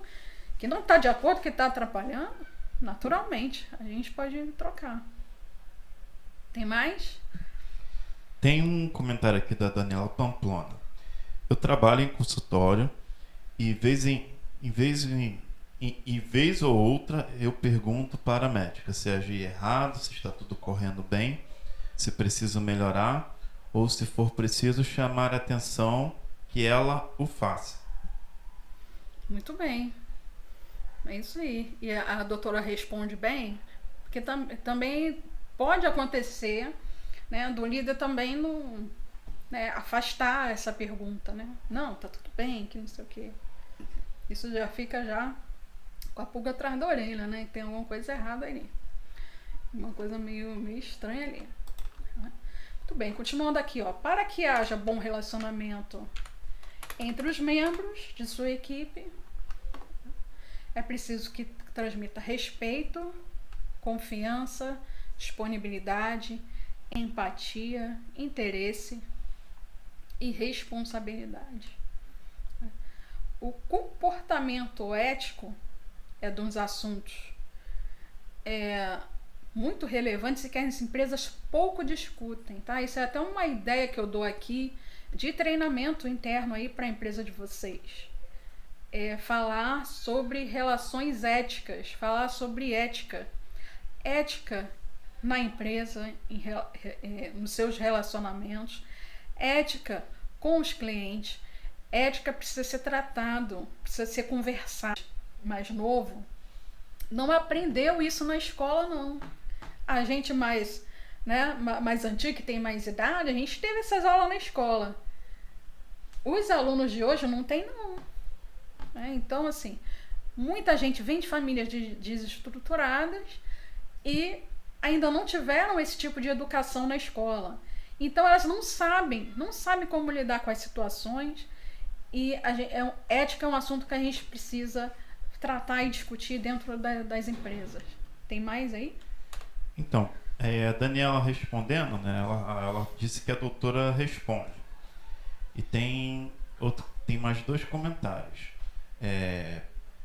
está de acordo, que está atrapalhando, naturalmente, a gente pode trocar. Tem mais? Tem um comentário aqui da Daniela Pamplona. Eu trabalho em consultório e vez ou outra eu pergunto para a médica se agi errado, se está tudo correndo bem, se preciso melhorar ou se for preciso chamar a atenção que ela o faça. Muito bem. É isso aí. E a doutora responde bem, porque também pode acontecer, né, do líder também não, né, afastar essa pergunta, né? Não, tá tudo bem, que não sei o quê. Isso já fica já com a pulga atrás da orelha, né? Tem alguma coisa errada ali. Uma coisa meio estranha ali, né? Muito bem, continuando aqui, ó. Para que haja bom relacionamento entre os membros de sua equipe, é preciso que transmita respeito, confiança, disponibilidade, empatia, interesse e responsabilidade. O comportamento ético é de uns assuntos muito relevantes e que as empresas pouco discutem, tá? Isso é até uma ideia que eu dou aqui de treinamento interno aí para a empresa de vocês. Falar sobre relações éticas, falar sobre ética. Ética na empresa, nos seus relacionamentos, ética com os clientes. Ética precisa ser tratado, precisa ser conversado. Mais novo, não aprendeu isso na escola, não. A gente mais, né, mais antigo, que tem mais idade, a gente teve essas aulas na escola. Os alunos de hoje não tem, não. Então, assim, muita gente vem de famílias desestruturadas e ainda não tiveram esse tipo de educação na escola. Então, elas não sabem como lidar com as situações. E ética é um assunto que a gente precisa tratar e discutir dentro das empresas. Tem mais aí? Então, a Daniela respondendo, né, ela disse que a doutora responde. E tem mais 2 comentários.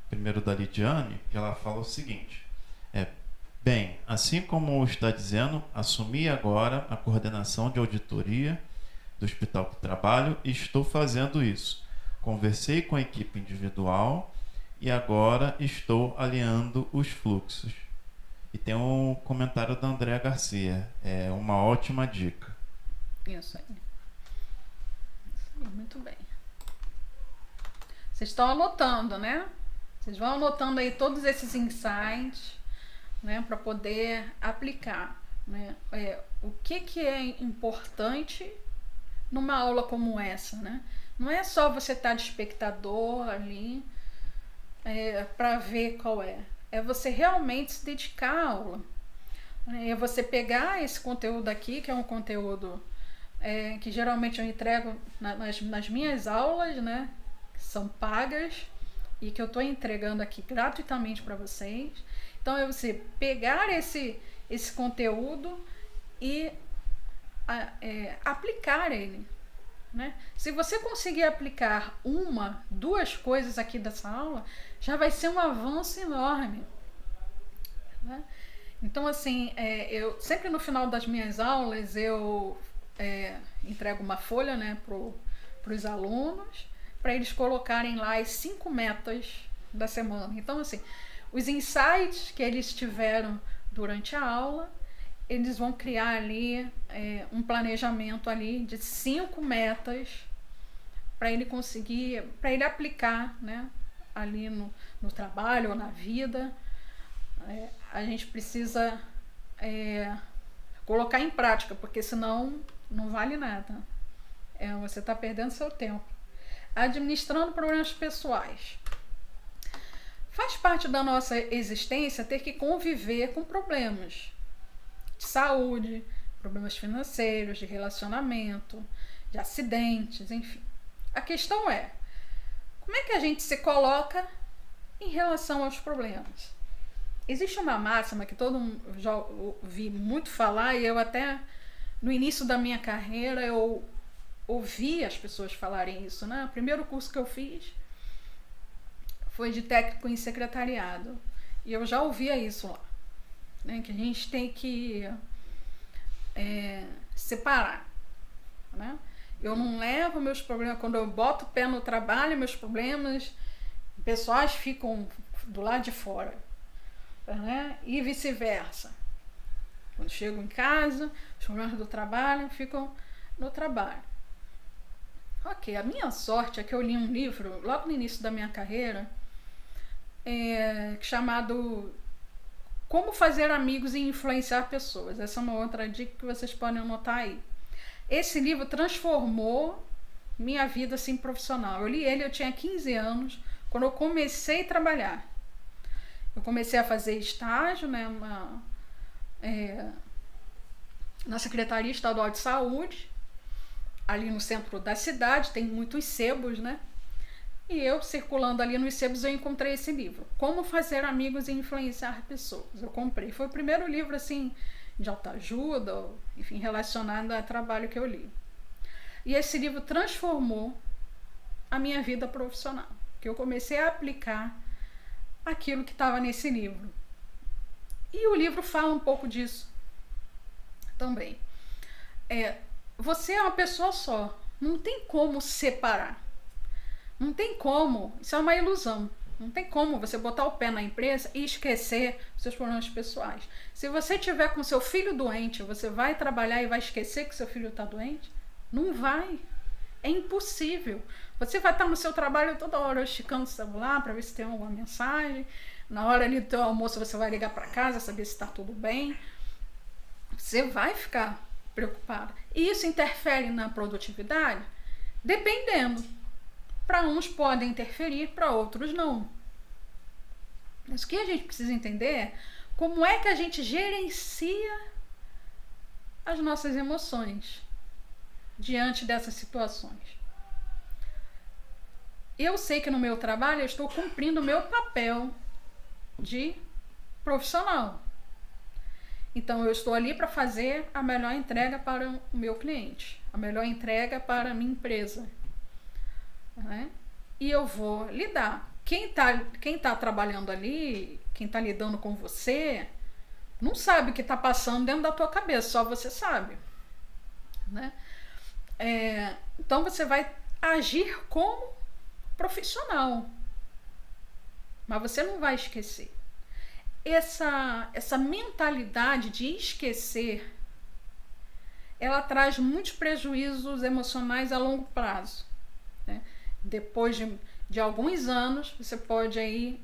Primeiro da Lidiane, que ela fala o seguinte: bem, assim como está dizendo, assumi agora a coordenação de auditoria do hospital que trabalho e estou fazendo isso. Conversei com a equipe individual e agora estou alinhando os fluxos. E tem um comentário da Andréa Garcia. É uma ótima dica. Isso aí. Muito bem. Vocês estão anotando, né? Vocês vão anotando aí todos esses insights, né, para poder aplicar, né? O que é importante numa aula como essa, né? Não é só você estar de espectador ali para ver qual é. É você realmente se dedicar à aula. É você pegar esse conteúdo aqui, que é um conteúdo que geralmente eu entrego nas minhas aulas, né? Que são pagas e que eu estou entregando aqui gratuitamente para vocês. Então é você pegar esse conteúdo e aplicar ele. Né? Se você conseguir aplicar 1, 2 coisas aqui dessa aula, já vai ser um avanço enorme. Né? Então, assim, eu sempre no final das minhas aulas eu entrego uma folha, né, para os alunos, para eles colocarem lá as 5 metas da semana. Então, assim, os insights que eles tiveram durante a aula, eles vão criar ali um planejamento ali de 5 metas para ele conseguir, para ele aplicar, né, ali no trabalho ou na vida. A gente precisa colocar em prática, porque senão não vale nada. Você está perdendo seu tempo. Administrando problemas pessoais. Faz parte da nossa existência ter que conviver com problemas de saúde, problemas financeiros, de relacionamento, de acidentes, enfim. A questão é, como é que a gente se coloca em relação aos problemas? Existe uma máxima que todo mundo já ouvi muito falar, e eu até no início da minha carreira eu ouvi as pessoas falarem isso, né? O primeiro curso que eu fiz foi de técnico em secretariado, e eu já ouvia isso lá, né? Que a gente tem que separar, né? Eu não levo meus problemas, quando eu boto o pé no trabalho, meus problemas pessoais ficam do lado de fora, né? E vice-versa. Quando chego em casa, os problemas do trabalho ficam no trabalho. Ok, a minha sorte é que eu li um livro logo no início da minha carreira chamado Como Fazer Amigos e Influenciar Pessoas. Essa é uma outra dica que vocês podem anotar aí. Esse livro transformou minha vida assim, profissional. Eu li ele, eu tinha 15 anos, quando eu comecei a trabalhar. Eu comecei a fazer estágio, né, na Secretaria Estadual de Saúde, ali no centro da cidade, tem muitos sebos, né? E eu, circulando ali nos sebos, eu encontrei esse livro, Como Fazer Amigos e Influenciar Pessoas. Eu comprei. Foi o primeiro livro, assim, de autoajuda, enfim, relacionado a trabalho que eu li. E esse livro transformou a minha vida profissional, que eu comecei a aplicar aquilo que estava nesse livro. E o livro fala um pouco disso também. Você é uma pessoa só, não tem como separar. Não tem como, isso é uma ilusão. Não tem como você botar o pé na empresa e esquecer seus problemas pessoais. Se você tiver com seu filho doente, você vai trabalhar e vai esquecer que seu filho está doente? Não vai. É impossível. Você vai estar no seu trabalho toda hora esticando o celular para ver se tem alguma mensagem, Na hora ali do teu almoço você vai ligar para casa, saber se está tudo bem. Você vai ficar preocupada. E isso interfere na produtividade? Dependendo. Para uns podem interferir, para outros não. Mas o que a gente precisa entender é como é que a gente gerencia as nossas emoções diante dessas situações. Eu sei que no meu trabalho eu estou cumprindo o meu papel de profissional. Então eu estou ali para fazer a melhor entrega para o meu cliente, a melhor entrega para a minha empresa. Né? E eu vou lidar. Quem tá trabalhando ali, quem tá lidando com você, não sabe o que tá passando dentro da tua cabeça, só você sabe. Né? Então você vai agir como profissional. Mas você não vai esquecer. Essa mentalidade de esquecer, ela traz muitos prejuízos emocionais a longo prazo. Né? Depois de alguns anos, você pode aí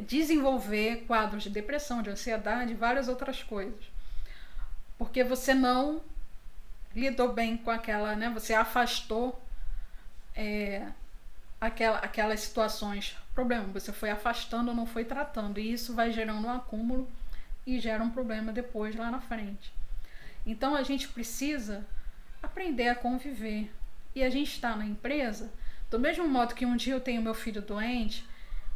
desenvolver quadros de depressão, de ansiedade e várias outras coisas. Porque você não lidou bem com aquela, né? Você afastou aquelas situações, problema, você foi afastando, não foi tratando, e isso vai gerando um acúmulo e gera um problema depois lá na frente. Então a gente precisa aprender a conviver. E a gente está na empresa, do mesmo modo que um dia eu tenho meu filho doente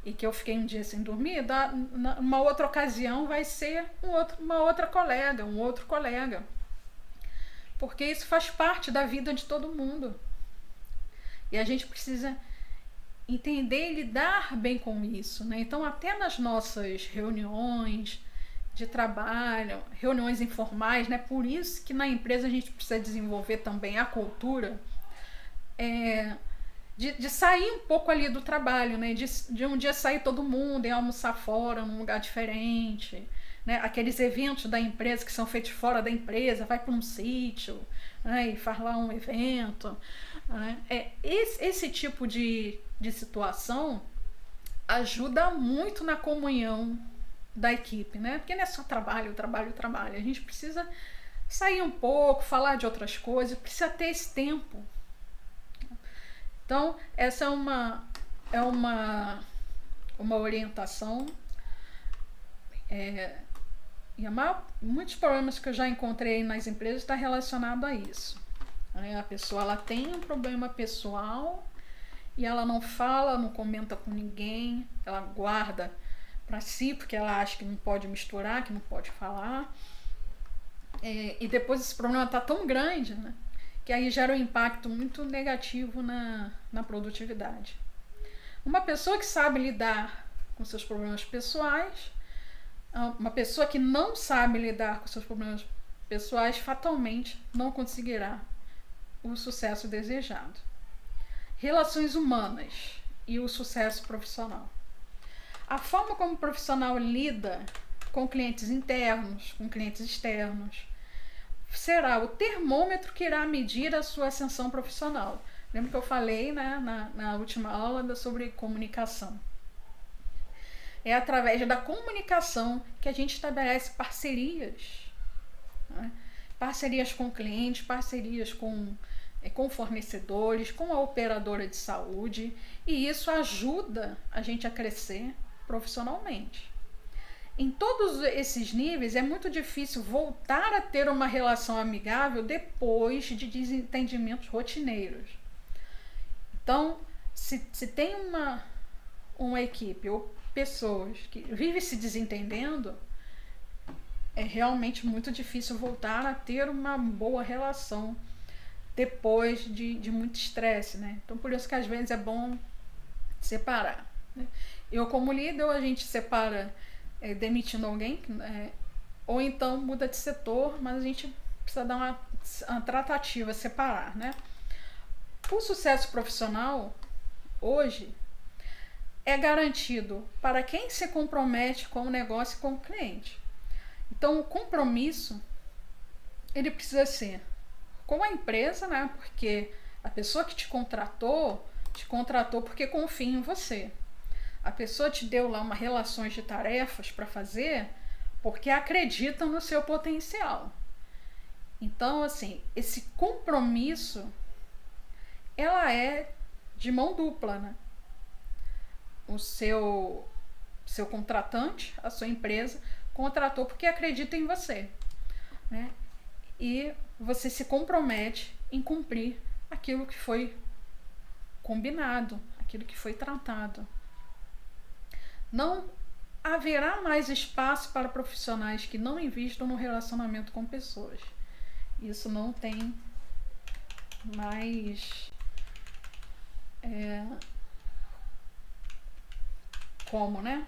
e que eu fiquei um dia sem dormir, numa outra ocasião vai ser uma outra colega, um outro colega. Porque isso faz parte da vida de todo mundo. E a gente precisa entender e lidar bem com isso. Né? Então, até nas nossas reuniões de trabalho, reuniões informais, né? Por isso que na empresa a gente precisa desenvolver também a cultura de sair um pouco ali do trabalho, né? De um dia sair todo mundo e almoçar fora, num lugar diferente. Né? Aqueles eventos da empresa que são feitos fora da empresa, vai para um sítio, né? E faz lá um evento. Né? Esse tipo de situação ajuda muito na comunhão da equipe, né? Porque não é só trabalho. A gente precisa sair um pouco, falar de outras coisas, precisa ter esse tempo. Então, essa é uma orientação. E muitos problemas que eu já encontrei nas empresas estão relacionados a isso. A pessoa ela tem um problema pessoal e ela não fala, não comenta com ninguém, ela guarda para si porque ela acha que não pode misturar, que não pode falar. E depois esse problema está tão grande, né, que aí gera um impacto muito negativo na produtividade. Uma pessoa que sabe lidar com seus problemas pessoais, uma pessoa que não sabe lidar com seus problemas pessoais, fatalmente não conseguirá o sucesso desejado. Relações humanas e o sucesso profissional. A forma como o profissional lida com clientes internos, com clientes externos, será o termômetro que irá medir a sua ascensão profissional. Lembra que eu falei, né, na última aula sobre comunicação. É através da comunicação que a gente estabelece parcerias. Né? Parcerias com clientes, parcerias com fornecedores, com a operadora de saúde, e isso ajuda a gente a crescer profissionalmente. Em todos esses níveis é muito difícil voltar a ter uma relação amigável depois de desentendimentos rotineiros. Então, se tem uma equipe ou pessoas que vivem se desentendendo, é realmente muito difícil voltar a ter uma boa relação depois de muito estresse, né? Então, por isso que às vezes é bom separar. Né? Eu, como líder, a gente separa demitindo alguém, ou então muda de setor, mas a gente precisa dar uma tratativa, separar, né? O sucesso profissional, hoje, é garantido para quem se compromete com o negócio e com o cliente. Então, o compromisso, ele precisa ser com a empresa, né? Porque a pessoa que te contratou porque confia em você. A pessoa te deu lá uma relações de tarefas para fazer porque acreditam no seu potencial. Então, assim, esse compromisso, ela é de mão dupla, né? O seu contratante, a sua empresa, contratou porque acredita em você, né? E você se compromete em cumprir aquilo que foi combinado, aquilo que foi tratado. Não haverá mais espaço para profissionais que não investam no relacionamento com pessoas. Isso não tem mais como, né?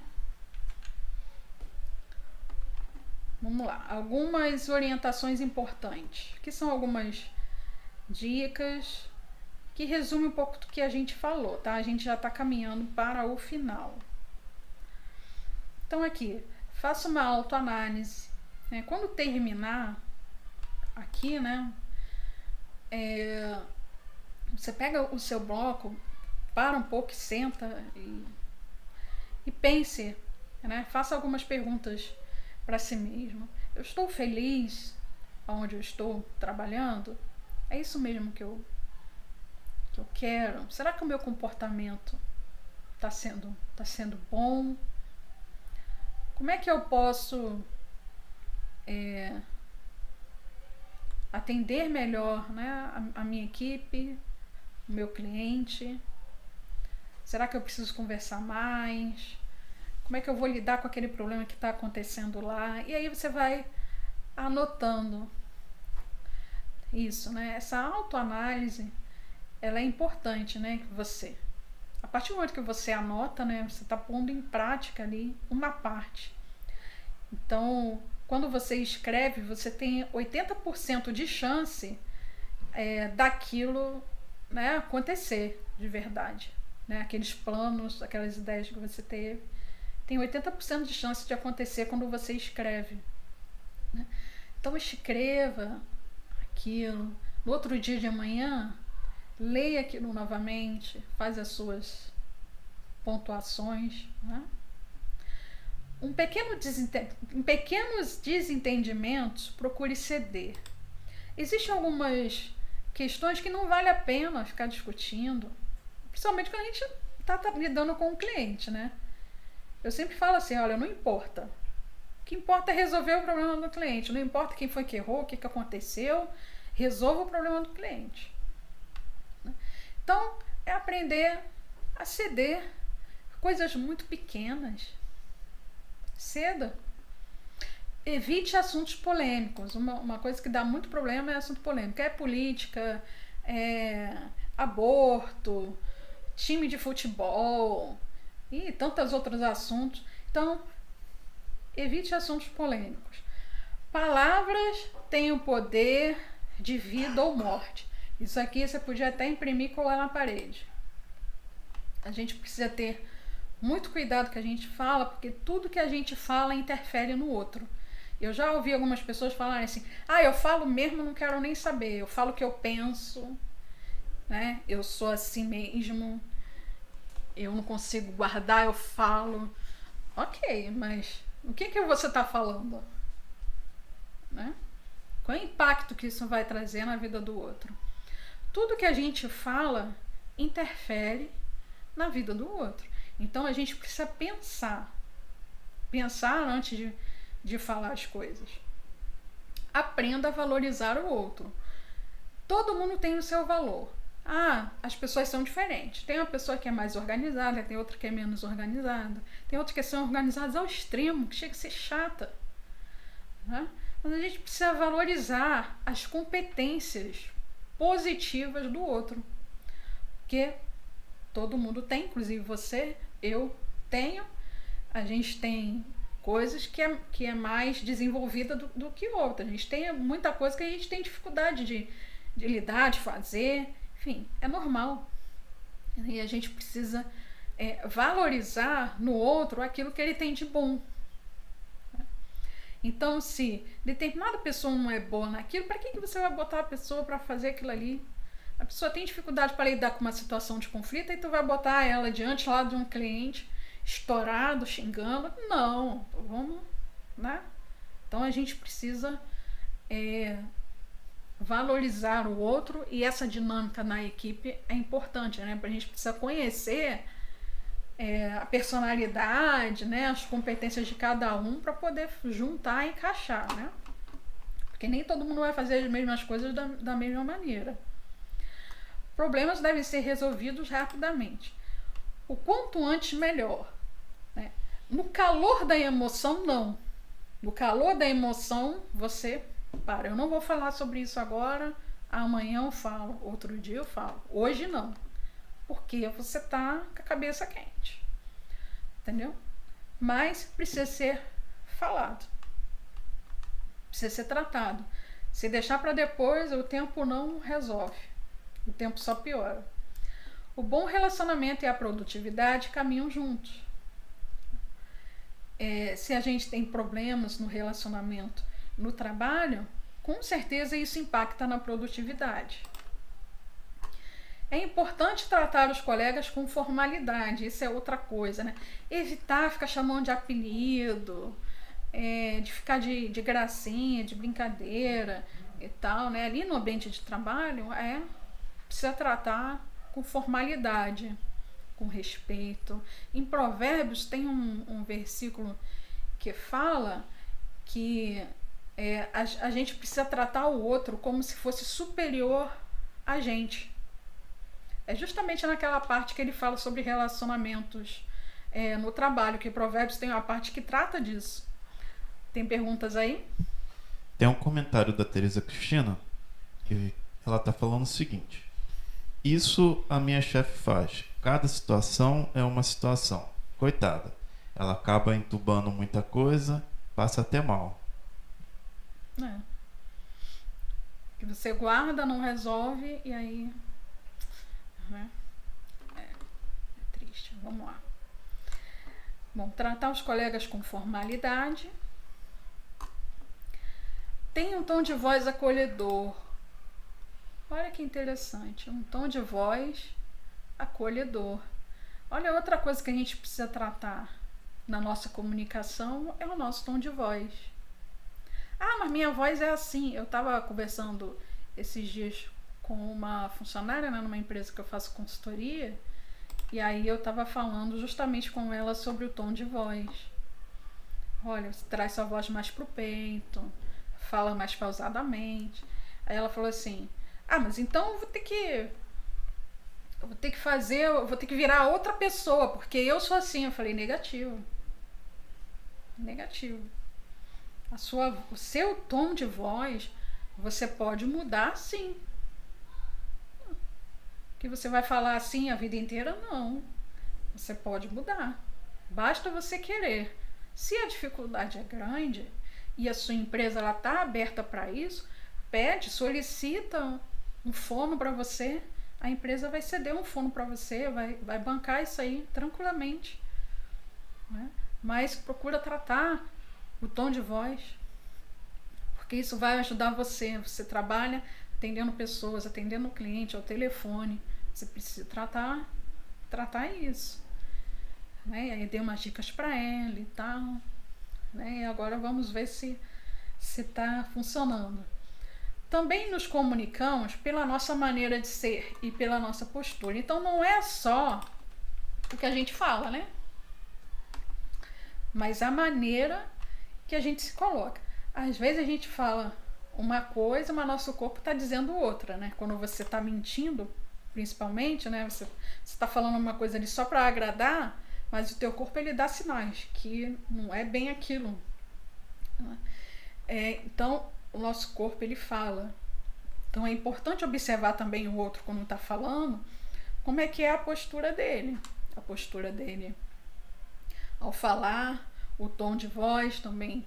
Vamos lá, algumas orientações importantes, que são algumas dicas que resumem um pouco do que a gente falou, tá? A gente já está caminhando para o final. Então aqui, faça uma autoanálise, né? Quando terminar aqui, né? Você pega o seu bloco, para um pouco e senta e pense, né? Faça algumas perguntas para si mesmo. Eu estou feliz onde eu estou trabalhando? É isso mesmo que eu quero? Será que o meu comportamento está sendo bom? Como é que eu posso atender melhor, né, a minha equipe, o meu cliente? Será que eu preciso conversar mais? Como é que eu vou lidar com aquele problema que está acontecendo lá? E aí você vai anotando isso, né? Essa autoanálise, ela é importante, né? Que você, a partir do momento que você anota, né? Você está pondo em prática ali uma parte. Então, quando você escreve, você tem 80% de chance daquilo, né, acontecer de verdade, né? Aqueles planos, aquelas ideias que você teve, tem 80% de chance de acontecer quando você escreve, né? Então escreva aquilo. No outro dia de manhã, leia aquilo novamente, faz as suas pontuações, né? Em pequenos desentendimentos, procure ceder. Existem algumas questões que não vale a pena ficar discutindo, principalmente quando a gente está lidando com o cliente, né? Eu sempre falo assim, olha, não importa. O que importa é resolver o problema do cliente. Não importa quem foi que errou, o que aconteceu. Resolva o problema do cliente. Então, é aprender a ceder coisas muito pequenas. Ceda. Evite assuntos polêmicos. Uma coisa que dá muito problema é assunto polêmico. É política, aborto, time de futebol e tantos outros assuntos. Então, evite assuntos polêmicos. Palavras têm o poder de vida ou morte. Isso aqui você podia até imprimir e colar na parede. A gente precisa ter muito cuidado com o que a gente fala, porque tudo que a gente fala interfere no outro. Eu já ouvi algumas pessoas falarem assim, eu falo mesmo, não quero nem saber, eu falo o que eu penso, né? Eu sou assim mesmo, eu não consigo guardar, eu falo. Ok, mas o que você está falando? Né? Qual é o impacto que isso vai trazer na vida do outro? Tudo que a gente fala interfere na vida do outro. Então a gente precisa pensar antes de falar as coisas. Aprenda a valorizar o outro. Todo mundo tem o seu valor. As pessoas são diferentes. Tem uma pessoa que é mais organizada, tem outra que é menos organizada, tem outras que são organizadas ao extremo, que chega a ser chata, né? Mas a gente precisa valorizar as competências positivas do outro, porque todo mundo tem, inclusive você, eu tenho. A gente tem coisas que é mais desenvolvida do que outra. A gente tem muita coisa que a gente tem dificuldade de lidar, de fazer. Enfim, é normal. E a gente precisa valorizar no outro aquilo que ele tem de bom. Então, se determinada pessoa não é boa naquilo, para que você vai botar a pessoa para fazer aquilo ali? A pessoa tem dificuldade para lidar com uma situação de conflito e tu vai botar ela diante lá de um cliente estourado, xingando. Não, vamos, né? Então a gente precisa valorizar o outro, e essa dinâmica na equipe é importante, né? A gente precisa conhecer a personalidade, né? As competências de cada um para poder juntar e encaixar, né? Porque nem todo mundo vai fazer as mesmas coisas da mesma maneira. Problemas devem ser resolvidos rapidamente. O quanto antes, melhor. Né? No calor da emoção, não. No calor da emoção, você para. Eu não vou falar sobre isso agora, amanhã eu falo, outro dia eu falo. Hoje não. Porque você tá com a cabeça quente. Entendeu? Mas precisa ser falado. Precisa ser tratado. Se deixar para depois, o tempo não resolve. O tempo só piora. O bom relacionamento e a produtividade caminham juntos. Se a gente tem problemas no relacionamento, no trabalho, com certeza isso impacta na produtividade. É importante tratar os colegas com formalidade, isso é outra coisa, né? Evitar ficar chamando de apelido, de ficar de gracinha, de brincadeira e tal, né? Ali no ambiente de trabalho, precisa tratar com formalidade, com respeito. Em Provérbios tem um versículo que fala que a gente precisa tratar o outro como se fosse superior a gente. É justamente naquela parte que ele fala sobre relacionamentos no trabalho, que Provérbios tem uma parte que trata disso. Tem perguntas aí? Tem um comentário da Tereza Cristina, que ela está falando o seguinte: isso a minha chefe faz. Cada situação é uma situação. Coitada. Ela acaba entubando muita coisa, passa até mal. Que você guarda, não resolve, e aí... É triste. Vamos lá. Bom, tratar os colegas com formalidade. Tem um tom de voz acolhedor. Olha que interessante. Um tom de voz acolhedor. Olha, outra coisa que a gente precisa tratar na nossa comunicação é o nosso tom de voz. Ah, mas minha voz é assim. Eu estava conversando esses dias com uma funcionária, né, numa empresa que eu faço consultoria, e aí eu estava falando justamente com ela sobre o tom de voz. Olha, você traz sua voz mais pro peito, fala mais pausadamente. Aí ela falou assim: ah, mas então eu vou ter que virar outra pessoa, porque eu sou assim. Eu falei: negativo. O seu tom de voz você pode mudar, sim. Que você vai falar assim a vida inteira? Não. Você pode mudar. Basta você querer. Se a dificuldade é grande e a sua empresa está aberta para isso, solicita um fono para você. A empresa vai ceder um fono para você, vai bancar isso aí tranquilamente. Né? Mas procura tratar o tom de voz, porque isso vai ajudar você. Você trabalha atendendo pessoas, atendendo o cliente ao telefone. Você precisa tratar isso. Né? E aí dei umas dicas para ela e tal. Né? E agora vamos ver se está funcionando. Também nos comunicamos pela nossa maneira de ser e pela nossa postura. Então não é só o que a gente fala, né? Mas a maneira que a gente se coloca. Às vezes a gente fala uma coisa, mas nosso corpo está dizendo outra, né? Quando você está mentindo, principalmente, né? Você está falando uma coisa ali só para agradar, mas o teu corpo ele dá sinais que não é bem aquilo. Então, o nosso corpo ele fala. Então é importante observar também o outro quando está falando, como é que é a postura dele. A postura dele ao falar, o tom de voz também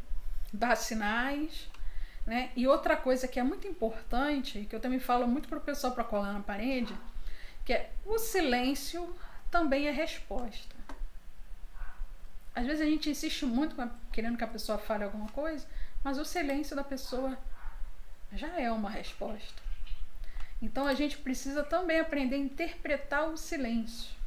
dá sinais. Né? E outra coisa que é muito importante, que eu também falo muito para o pessoal para colar na parede, que é o silêncio também é resposta. Às vezes a gente insiste muito querendo que a pessoa fale alguma coisa, mas o silêncio da pessoa já é uma resposta. Então a gente precisa também aprender a interpretar o silêncio.